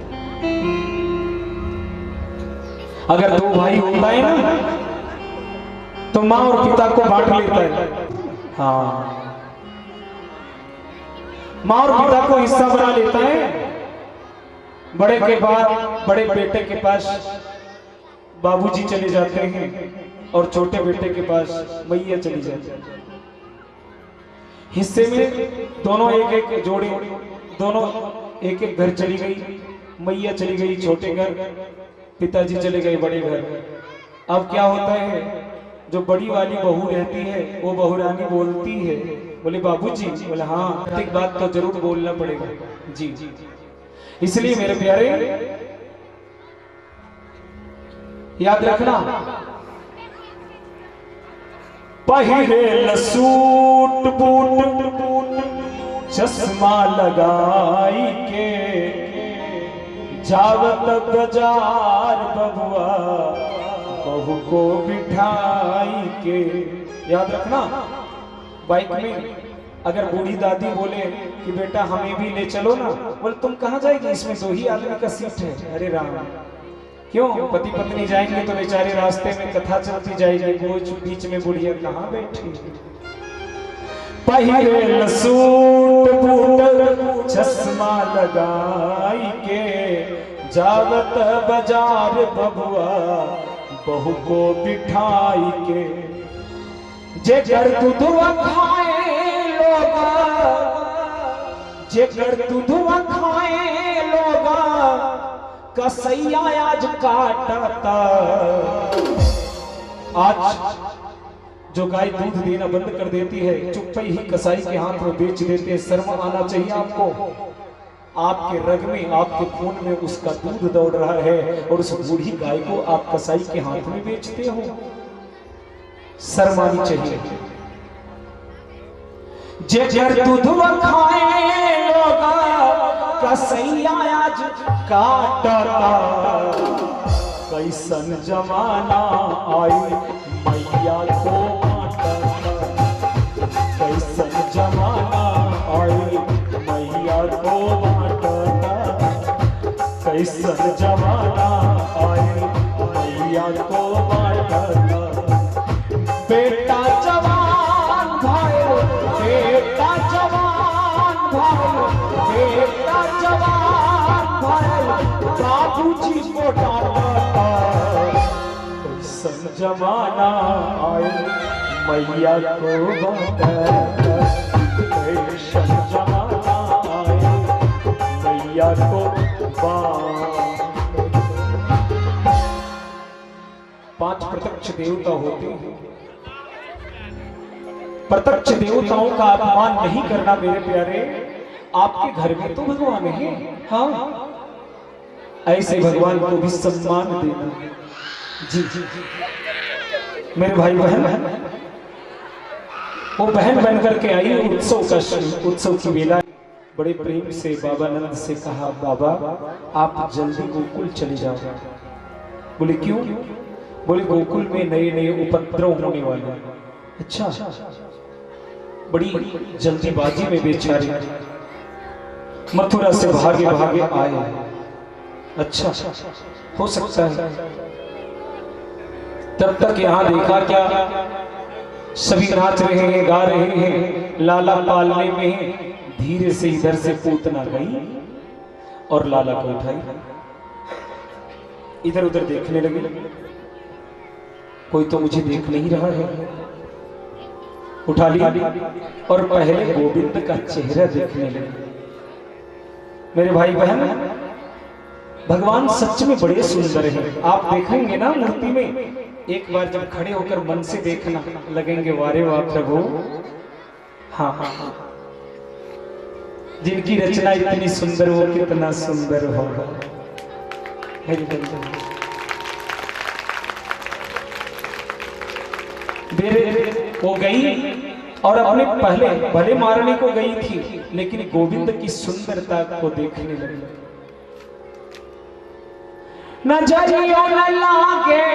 अगर दो भाई होता है ना तो माँ और पिता को बांट लेता है। हाँ, माँ और पिता को हिस्सा बना लेता है। बड़े के बाद बड़े बेटे के पास बाबूजी चले जाते हैं और छोटे बेटे के पास मैया चली जाती है। हिस्से में दोनों एक एक जोड़े, दोनों एक एक घर चली गई। मैया चली गई छोटे घर, पिताजी चले गए बड़े घर। अब क्या होता है, जो बड़ी वाली बहू रहती है वो बहुरानी बोलती है, बोले बाबूजी, बोले हाँ, एक बात तो जरूर बोलना पड़ेगा जी। इसलिए मेरे प्यारे याद रखना, पहिरे सूट बूट चश्मा लगाई के, जावत बाजार बबुआ बहू को बिठाई के। याद रखना, बाइक में अगर बूढ़ी दादी बोले कि बेटा हमें भी ले चलो ना, बोले तुम कहाँ जाएगी, इसमें दो ही आदमी का सीट है। अरे राम, क्यों? पति पत्नी जाएंगे तो बेचारे रास्ते में कथा चलती जाएगी, वो बीच में बुढ़िया कहाँ बैठी। पहिरे सूट बूट चश्मा लगाई के, जावत बाजार बबुआ बहू को बिठाई के। जेकर दूधवा खाए लोगा, जेकर दूधवा खाए लोगा, कसैया आज काटता। आज जो गाय दूध देना बंद कर देती है, चुप्पे ही कसाई के हाथ में बेच देते हैं। शर्म आना चाहिए आपको। आपके रग में, आपके खून में उसका दूध दौड़ रहा है और उस बूढ़ी गाय को आप कसाई के हाथ में बेचते हो। शर्म आनी चाहिए। जेकर दूधवा खाए लोगा, कसैया आज काटता। कैसन जमाना आई, मैया को बांटता। कैसन जमाना आई, मैया को बांटता। कैसन जमाना आई, मैया को बांटता। बेटा जवान बाबूजी को डांटा, कैसन जमाना आए मैया को बांटा, कैसन जमाना आए मैया को बांटा। 5 प्रत्यक्ष देवता होते हैं। प्रत्यक्ष देवताओं का अपमान नहीं करना मेरे प्यारे। आपके घर में तो भगवान है, हाँ, ऐसे भगवान को भी सम्मान देना। जी जी मेरे भाई बहन, वो बहन बन करके आई उत्सव की बेला। बड़े प्रेम से बाबा नंद से कहा, बाबा आप जल्दी गोकुल चले जाओ। बोले क्यों? बोले गोकुल में नए नए उपद्रव होने वाले। अच्छा, बड़ी जल्दीबाजी में बेचारे मथुरा से भागे भागे आए। अच्छा, हो सकता है। तब तक यहां देखा क्या, सभी नाच रहे हैं, गा रहे हैं, लाला पालने में है। धीरे से इधर से पूतना गई और लाला को उठाई, इधर उधर देखने लगे। कोई तो मुझे देख नहीं रहा है। उठा लिया और पहले गोविंद का चेहरा देखने लगे। मेरे भाई बहन, भगवान सच में बड़े सुंदर हैं। आप देखेंगे ना मूर्ति में, एक बार जब खड़े होकर मन से देखना लगेंगे, वारे वाह प्रभु। हाँ हाँ हाँ, जिनकी रचना इतनी सुंदर हो, कितना सुंदर होगा। वो गई और अपने पहले भले मारने को गई थी, लेकिन गोविंद की सुंदरता को देखने लगी। नजरियों न लागे,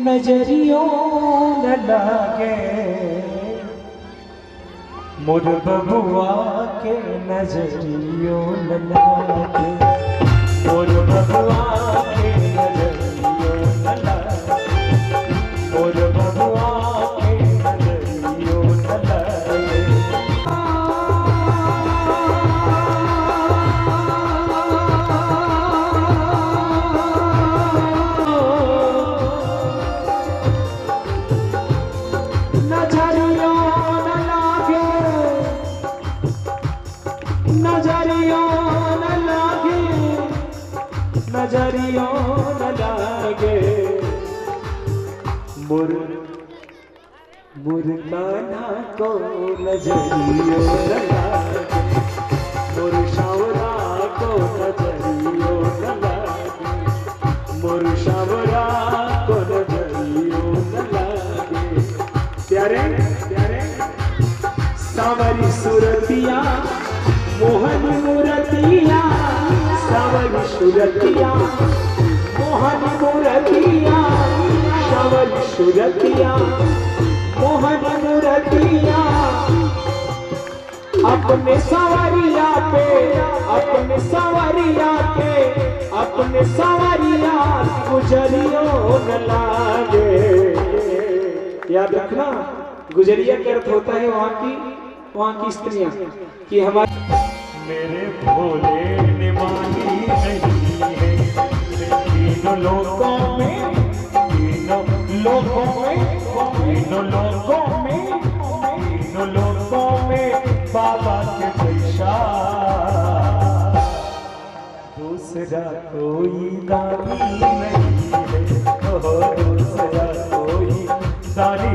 नजरियों न लागे, मोर बबुआ के नजरियों न लागे, मोर बबुआ के नजरियों न लागे, मोर बबुआ के नजरियों न लागे। नजरियों न लागे, मुरकाना को नजरियों न लागे, मुरशावरा को नजरियों न लागे, मुरशावरा को नजरियों न लागे। प्यारे प्यारे सावरी सुरतिया, मोहन मूरतिया, सावरी सुरतिया, मोहन मूरतिया, सावरी सुरतिया, मोहन मूरतिया। अपने सवरिया पे, अपने सवरिया के, अपने सवरिया गुजरियों न लागे। याद रखना, गुजरिया का अर्थ होता है वहाँ की स्त्रियां कि हमारे मेरे भोले निमानी नहीं है, तीनों लोगों में, तीनों लोगों में, तीनों लोगों में, तीनों लोगों में बाबा के पैसा दूसरा कोई दानी नहीं है, दूसरा कोई दानी।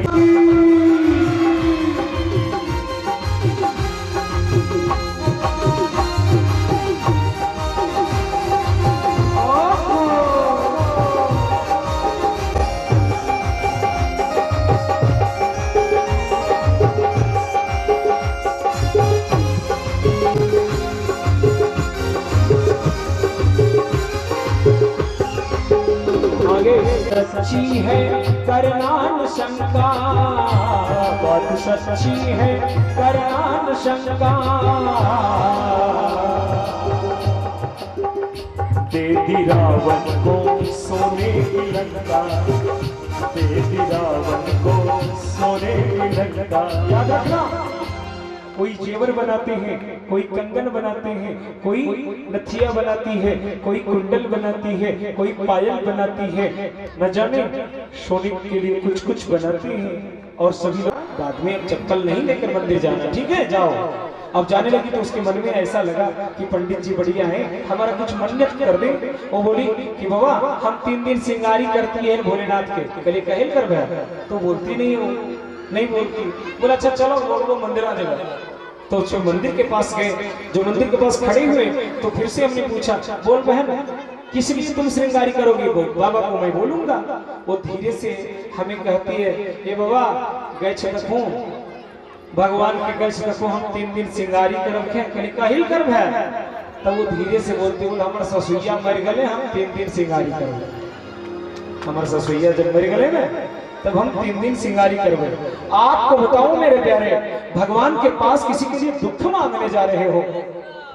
सच्ची है करना न शंका, बात सच्ची है करना न शंका। दे दी रावण को सोने की लंका, दे दी रावण को सोने की लंका। याद रखना, कोई जेवर बनाते हैं, कोई कंगन बनाते हैं, कोई नथिया बनाती है, कोई कुंडल बनाती है, कोई पायल बनाती है, न जाने सोने के लिए कुछ कुछ बनाते हैं। और सभी लोग बाद में चप्पल नहीं लेकर मंदिर जाना, ठीक है जाओ। अब जाने लगी तो उसके मन में ऐसा लगा कि पंडित जी बढ़िया हैं, हमारा कुछ मन्नत कर दे। वो बोली कि बाबा हम 3 दिन सिंगारी करती है भोलेनाथ के, कहे कहल कर भैया, तो बोलती नहीं हो, नहीं बोलती। बोला अच्छा चलो बोल वो मंदिर आ जाएगा। तो जो मंदिर के पास गए, जो मंदिर के पास खड़े हुए, तो फिर से हमने पूछा बोल बहन किस लिए तुम श्रृंगारी करोगे? बाबा को मैं बोलूंगा। वो धीरे से हमें कहती है ये बाबा गए देखो भगवान के गए देखो हम 3 दिन श्रृंगारी कर रखे, कहिल कर भै। तब वो धीरे से बोलते बोल हमारे ससुइया मर गए, हम 3 दिन श्रृंगारी करेंगे। हमारे ससुइया जब मर गए ना तब हम 3 दिन श्रृंगारी करवे। आपको बताऊं मेरे प्यारे, भगवान के पास किसी के लिए दुख मांगने जा रहे हो,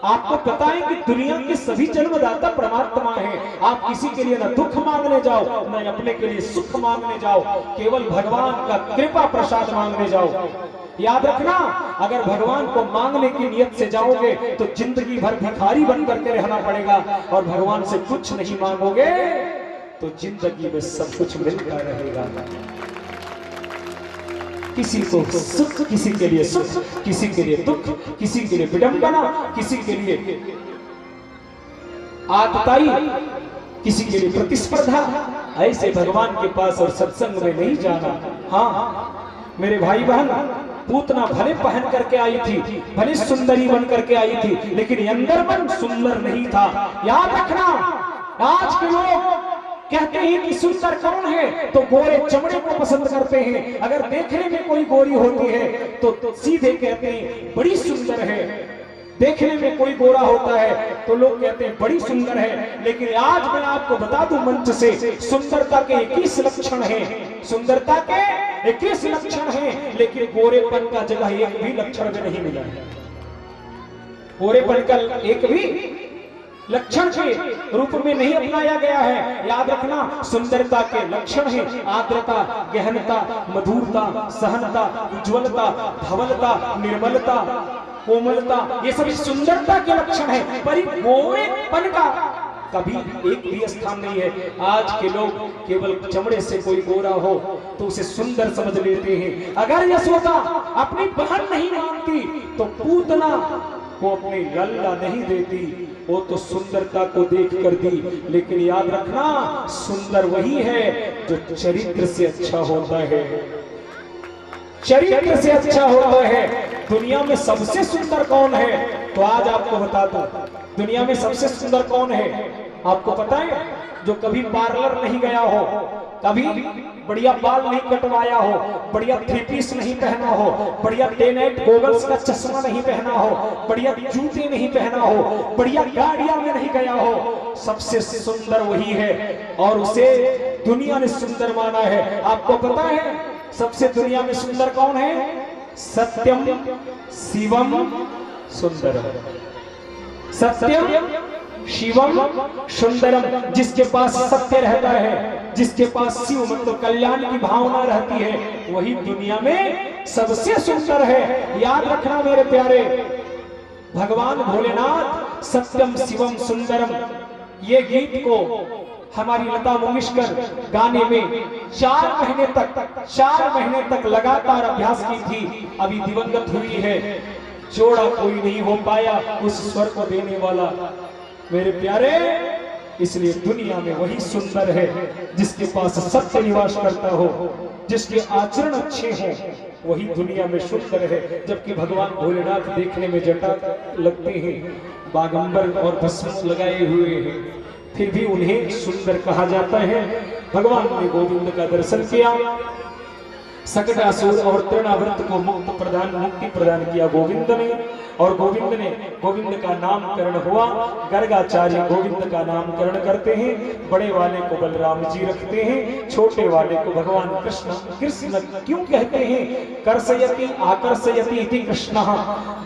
आपको पता है कि दुनिया के सभी जन्मदाता परमात्मा हैं। आप किसी के लिए न दुख मांगने जाओ, न अपने के लिए सुख मांगने जाओ, केवल भगवान का कृपा प्रसाद मांगने जाओ। याद रखना, अगर भगवान को मांगने की नियत से जाओगे तो जिंदगी भर भिखारी बन करके रहना पड़ेगा, और भगवान से कुछ नहीं मांगोगे तो जिंदगी में सब कुछ मिलता रहेगा। किसी को सुख, किसी के लिए सुख, किसी के लिए दुख, किसी के लिए विडंबना, किसी के लिए आतताई, किसी के लिए प्रतिस्पर्धा। ऐसे भगवान के पास और सत्संग में नहीं जाना। हाँ मेरे भाई बहन, पूतना भले पहन करके आई थी, भले सुंदरी बन करके आई थी, लेकिन अंदर मन सुंदर नहीं था। याद रखना, आज के लोग कहते हैं कि सुंदर कौन है, तो गोरे चमड़े को पसंद करते हैं। अगर देखने में कोई गोरी होती है तो सीधे कहते हैं बड़ी सुंदर है। देखने में कोई गोरा होता है तो लोग कहते हैं बड़ी सुंदर है। लेकिन आज मैं आपको बता दूं मंच से, सुंदरता के 21 लक्षण हैं, सुंदरता के 21 लक्षण हैं, लेकिन गोरेपन का जगह एक भी लक्षण में नहीं मिला है। गोरेपन का एक भी लक्षण के रूप में नहीं अपनाया गया है। याद रखना, सुंदरता के लक्षण है आर्द्रता, गहनता, मधुरता, सहनता, उज्ज्वलता, धवलता, निर्मलता, कोमलता, ये सभी सुंदरता के लक्षण है। पर गोरेपन का कभी एक भी स्थान नहीं है। आज के लोग केवल चमड़े से कोई गोरा हो तो उसे सुंदर समझ लेते हैं। अगर यशोदा अपनी बहन नहीं मानती तो पूतना को अपनी लल्ला नहीं देती, वो तो सुंदरता को देख कर दी। लेकिन याद रखना, सुंदर वही है जो चरित्र से अच्छा होता है, चरित्र से अच्छा होता है। दुनिया में सबसे सुंदर कौन है? तो आज आपको बता दूं, दुनिया में सबसे सुंदर कौन है आपको पता है? जो कभी पार्लर नहीं गया हो, कभी बढ़िया बाल नहीं कटवाया हो, बढ़िया 3 पीस नहीं पहना हो, बढ़िया डे नाइट गॉगल्स का चश्मा नहीं पहना हो, बढ़िया जूते नहीं पहना हो, बढ़िया गाड़ियां में नहीं गया हो, सबसे सुंदर वही है और उसे दुनिया ने सुंदर माना है। आपको पता है सबसे दुनिया में सुंदर कौन है? सत्यम शिवम सुंदरम। सत्यम शिवम सुंदरम, जिसके पास सत्य रहता है, जिसके पास शिव मतलब कल्याण की भावना रहती है, वही दुनिया में सबसे सुंदर है। याद रखना मेरे प्यारे, भगवान भोलेनाथ सत्यम शिवम सुंदरम, ये गीत को हमारी लता मंगेशकर गाने में 4 महीने तक लगातार अभ्यास की थी। अभी दिवंगत हुई है, जोड़ा कोई नहीं हो पाया उस स्वर को देने वाला मेरे प्यारे। इसलिए दुनिया में वही सुंदर है जिसके पास सत्य निवास करता हो, जिसके आचरण अच्छे हों, वही दुनिया में सुंदर है। जबकि भगवान भोलेनाथ देखने में जटा लगते हैं, बागंबर और भस्म लगाए हुए हैं, फिर भी उन्हें सुंदर कहा जाता है। भगवान ने गोविंद का दर्शन किया, सकट असुर और तृणावर्त को मुक्ति प्रदान किया गोविंद ने, और गोविंद का नामकरण हुआ। गर्गाचार्य गोविंद का नामकरण करते हैं। बड़े वाले को बलराम जी रखते हैं, छोटे वाले को भगवान कृष्ण क्यों कहते हैं? कर्षयति आकर्षयति इति कृष्ण,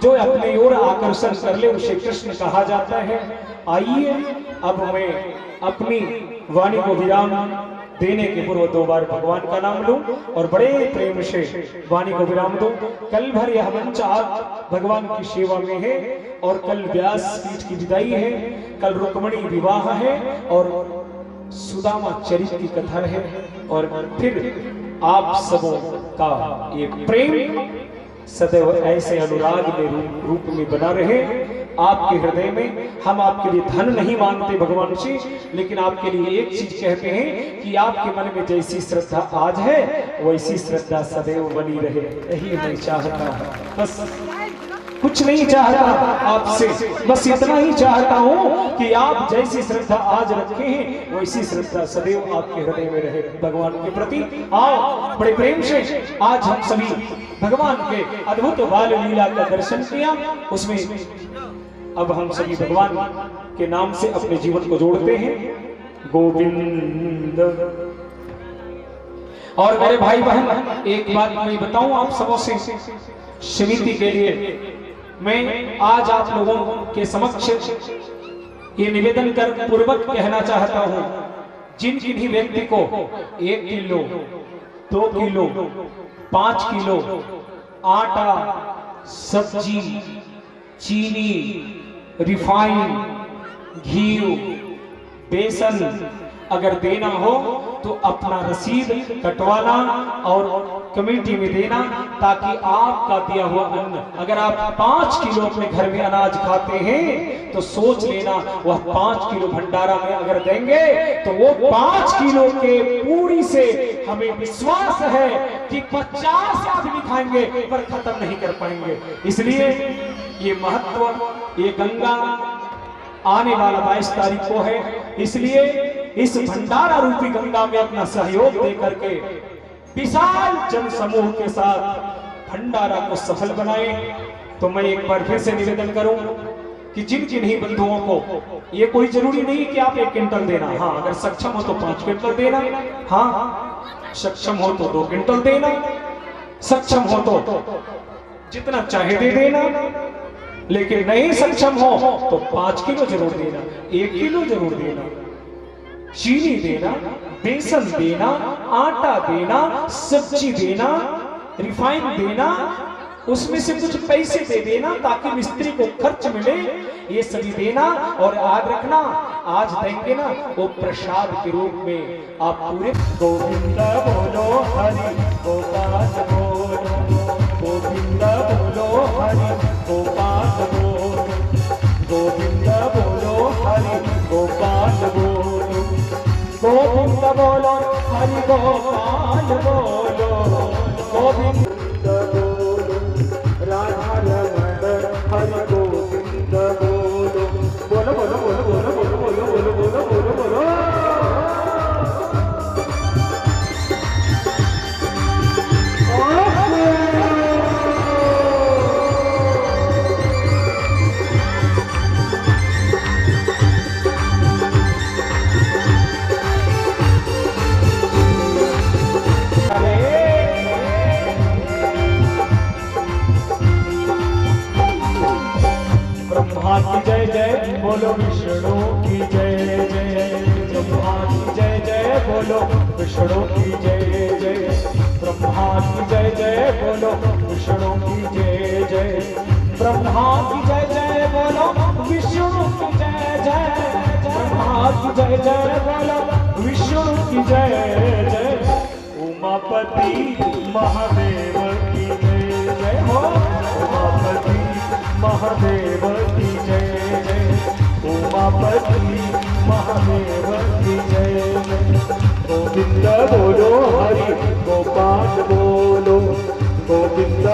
जो अपने ओर आकर्षण कर ले उसे कृष्ण कहा जाता है। आइए अब मैं अपनी वाणी को विराम देने के पूर्व 2 बार भगवान का नाम लूं और बड़े प्रेम से वाणी को विराम दूं। कल भर यह मंच आप भगवान की सेवा में है और कल व्यास पीठ की विदाई है, कल रुक्मणी विवाह है और सुदामा चरित्र की कथा है और फिर आप सबों का ये प्रेम सदैव ऐसे अनुराग में रूप में बना रहे आपके हृदय में। हम आपके लिए धन नहीं मांगते भगवान से, लेकिन आपके लिए एक चीज कहते हैं कि आपके मन में जैसी श्रद्धा आज है वैसी श्रद्धा सदैव बनी रहे। यही मैं चाहता हूँ, बस कुछ नहीं चाहता आपसे, बस इतना ही चाहता हूँ कि आप जैसी श्रद्धा आज रखे हैं वैसी श्रद्धा सदैव आपके हृदय में रहे भगवान के प्रति। आओ बड़े प्रेम से आज हम सभी भगवान के अद्भुत बाल लीला का दर्शन किया, उसमें अब हम सभी भगवान के नाम से अपने जीवन को जोड़ते हैं। गोविंद। और मेरे भाई बहन एक बात मैं बताऊं आप सबों से, समिति के लिए मैं आज आप लोगों के समक्ष ये निवेदन कर पूर्वक कहना चाहता हूं, जिन किन्हीं व्यक्ति को 1 किलो 2 किलो 5 किलो आटा, सब्जी, चीनी, रिफाइन, घी, बेसन अगर देना हो तो अपना रसीद कटवाना और कमेटी में देना, ताकि आपका दिया हुआ अन्न, अगर आप 5 किलो अपने घर में अनाज खाते हैं तो सोच लेना वह 5 किलो भंडारा में अगर देंगे तो वो 5 किलो के पूरी से हमें विश्वास है कि 50 आदमी खाएंगे पर खत्म नहीं कर पाएंगे। इसलिए ये महत्व, ये गंगा आने वाला 22 तारीख को है, इसलिए इस भंडारा रूपी गंगा में अपना सहयोग दे करके विशाल जन समूह के साथ भंडारा को सफल बनाए। तो मैं एक बार फिर से निवेदन करूं कि जिन जिन्हीं बंधुओं को, ये कोई जरूरी नहीं कि आप 1 क्विंटल देना, हाँ अगर सक्षम हो तो 5 क्विंटल देना, हाँ सक्षम हो तो 2 क्विंटल देना, सक्षम हो तो जितना चाहे दे देना, लेकिन नहीं सक्षम हो तो 5 किलो जरूर देना, 1 किलो जरूर देना, चीनी देना, बेसन देना, आटा देना, सब्जी देना, रिफाइन देना, उसमें से कुछ पैसे दे देना ताकि मिस्त्री को खर्च मिले, ये सभी देना। और याद रखना आज देंगे ना वो प्रसाद के रूप में आप पूरे। गोविंद बोलो हरि गोपाल बोलो, गोविंद बोलो हरि गोपाल बोलो, गोविंद बोलो हरि गोपाल बोलो, गोविंद बोलो हरि गोपाल बोलो, गोविंद बोलो राधा रमण हरि गोविंद बोलो, बोलो बोलो बोलो बोलो बोलो बोलो बोलो बोलो बोलो बोलो। ब्रह्मा की जय जय बोलो, विष्णु की जय जय, ब्रह्मा की जय जय बोलो, विष्णु की जय जय, ब्रह्मा की जय जय बोलो, विष्णु की जय जय, ब्रह्मा की जय जय बोलो, विष्णु की जय जय, ब्रह्मा की जय जय बोलो, विष्णु की जय जय, उमापति महादेव की जय जय हो, उमापति महादेव की जय जय, उमापति महादेव की जय जय, गोविंद बोलो हरि गोपाल बोलो, गोविंद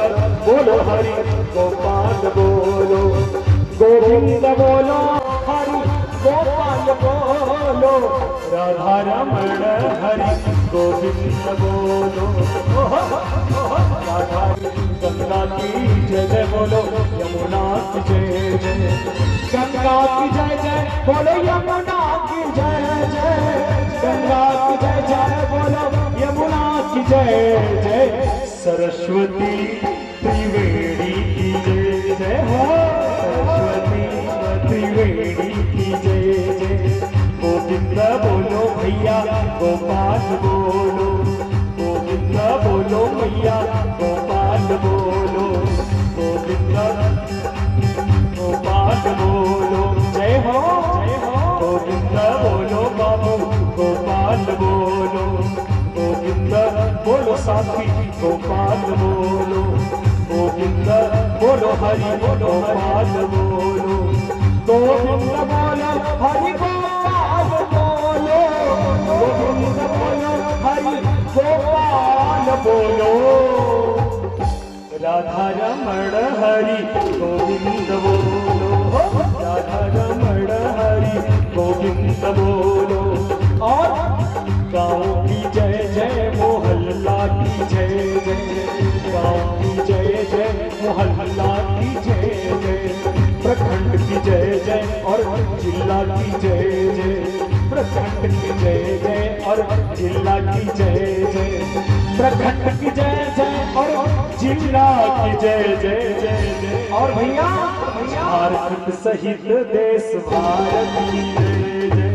बोलो हरि गोपाल बोलो, गोविंद बोलो हरि गोपाल बोलो, राधा रमण हरि गोविंद बोलो, राधा गंगा की जय जय बोलो, यमुना की जय जय, गंगा की जय जय बोलो, यमुना की जय जय, गंगा की जय जय बोलो, यमुना की जय जय, सरस्वती त्रिवेणी की जय जय हो, सरस्वती त्रिवेणी की जय जय, गोविंद बोलो भैया गोपाल बोलो हरि गोपाल बोलो, गोविंद बोलो हरि गोपाल बोलो, गोविंद बोलो हरि गोपाल बोलो, राधा रमण हरि गोविंद बोलो, राधा रमण हरि गोविंद बोलो। और गाँव की जय जय मोहल्ला की जय जय, गाँव की जय जय मोहल्ला की जय जय, प्रखंड की जय जय और जिला की जय जय, प्रखंड की जय जय और जिला की जय जय, प्रखंड की जय जय और जिला की जय जय जय जय। और भैया झारखंड सहित देश भारत की जय जय,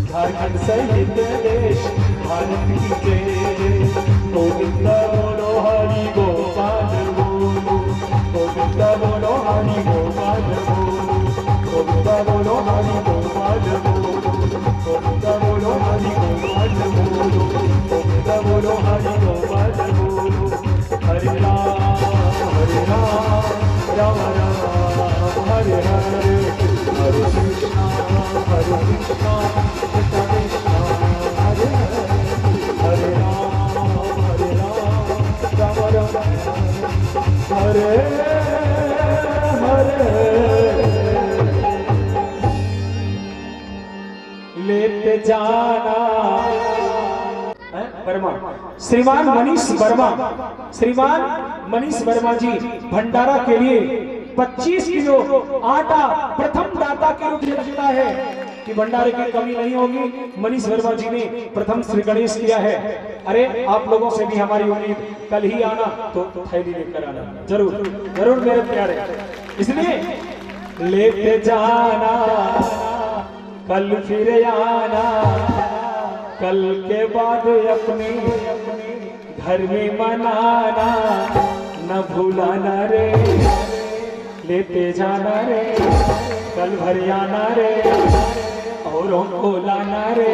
झारखंड सहित देश भारत की जय जय। गोविंद बोलो हरि गोपाल बोलो, गोविंद बोलो हरि गोपाल बोलो, गोविंद बोलो हरि गोपाल बोलो, गोविंद बोलो हरि गोपाल बोलो, गोविंद बोलो हरि गोपाल बोलो। हरे राम राम राम हरे हरे, हरे कृष्णा कृष्णा कृष्णा कृष्णा हरे हरे, हरे राम राम राम हरे हरे। लेते जाना वर्मा, श्रीमान मनीष वर्मा, श्रीमान मनीष वर्मा जी भंडारा के लिए 25 किलो आटा प्रथम दाता के रूप में रखता है कि भंडारे की कमी नहीं होगी। मनीष वर्मा जी ने प्रथम श्री गणेश किया है। अरे आप लोगों से भी हमारी उम्मीद, कल ही आना तो थैली लेकर आना, जरूर जरूर मेरे प्यारे। इसलिए लेते जाना कल फिर आना, कल के बाद अपने घर में मनाना, न भूलाना रे, लेते जाना रे, कल भर आना रे, औरों को लाना रे,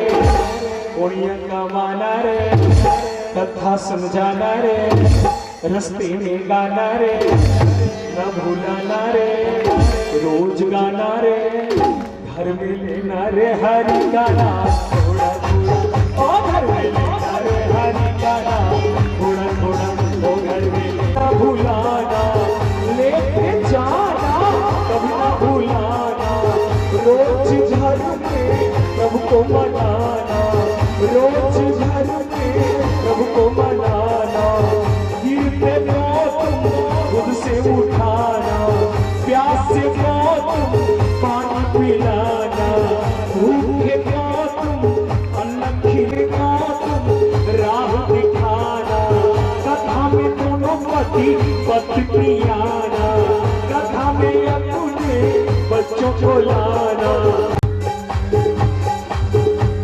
पुण्य कमाना रे, कथा समझाना रे, रस्ते में गाना रे, न भूलाना रे, रोज गाना रे, घर में लेना रे हरि गाना थोड़ा थोड़ा, ओ घर में लेना रे हरि गाना थोड़ा थोड़ा, ओ घर में लेना भूलाना, लेके जाना कभी ना भूलाना, रोज घर में प्रभु को मनाना, रोज घर में प्रभु को मनाना, गिरते को तुम खुद से उठाना, प्यास से को तुम पानी पिलाना, भूखे को तुम अन्न खिलाना, तुम राह दिखाना, कथा में दोनों पति पत्नी आना, कथा में अपने बच्चों को लाना,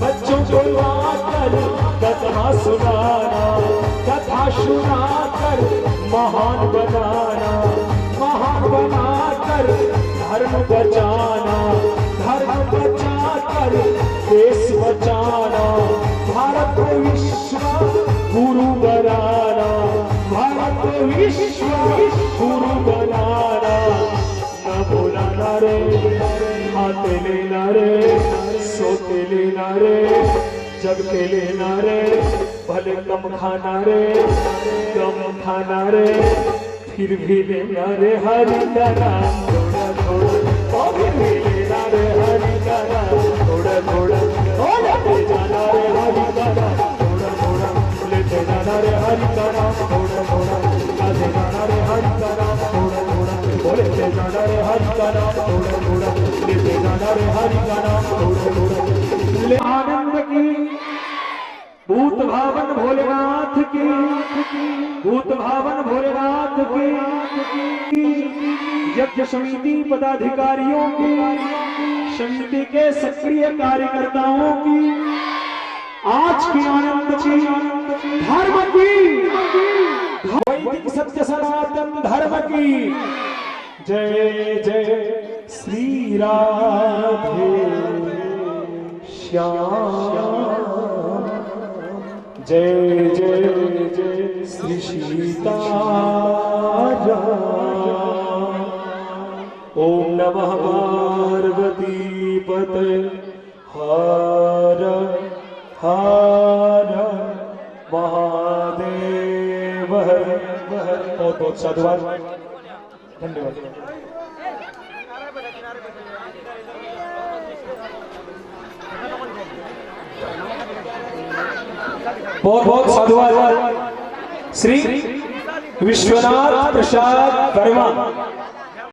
बच्चों को लाकर कथा सुनाना, कथा सुनाकर महान बनाना, महान बनाकर धर्म बचाना, धर्म बचाकर देश बचाना, भारत को विश्व गुरु बनाना, भारत को विश्व गुरु बनाना, न भूलाना रे, खाते लेना रे, सोते लेना रे, जगते लेना रे, भले कम खाना रे, कम खाना रे, फिर भी लेना रे हरि का नाम थोड़ा थोड़ा, और फिर भी लेना रे हरि का नाम थोड़ा थोड़ा, और लेते जाना रे हरि का नाम थोड़ा थोड़ा, लेते जाना रे हरि का नाम थोड़ा थोड़ा, गाते जाना रे हरि का नाम थोड़ा थोड़ा, लेते जाना रे हरि का नाम थोड़ा थोड़ा, लेते जाना रे हरि का नाम थोड़ा थोड़ा। आनंद की भूत भावन भोलेनाथ की, भूत भावन भोलेनाथ की, यज्ञ समिति पदाधिकारियों की, समिति के सक्रिय कार्यकर्ताओं की, आज की आनंद की, धर्म की, वैदिक सत्य सनातन धर्म की जय जय श्री राधे श्याम, जय जय जय श्री सीताराम। नमः पार्वती पते हर हर महादेव हर हर। बहुत बहुत साधुवाद, धन्यवाद। बहुत बहुत साधुवाद श्री विश्वनाथ प्रसाद वर्मा।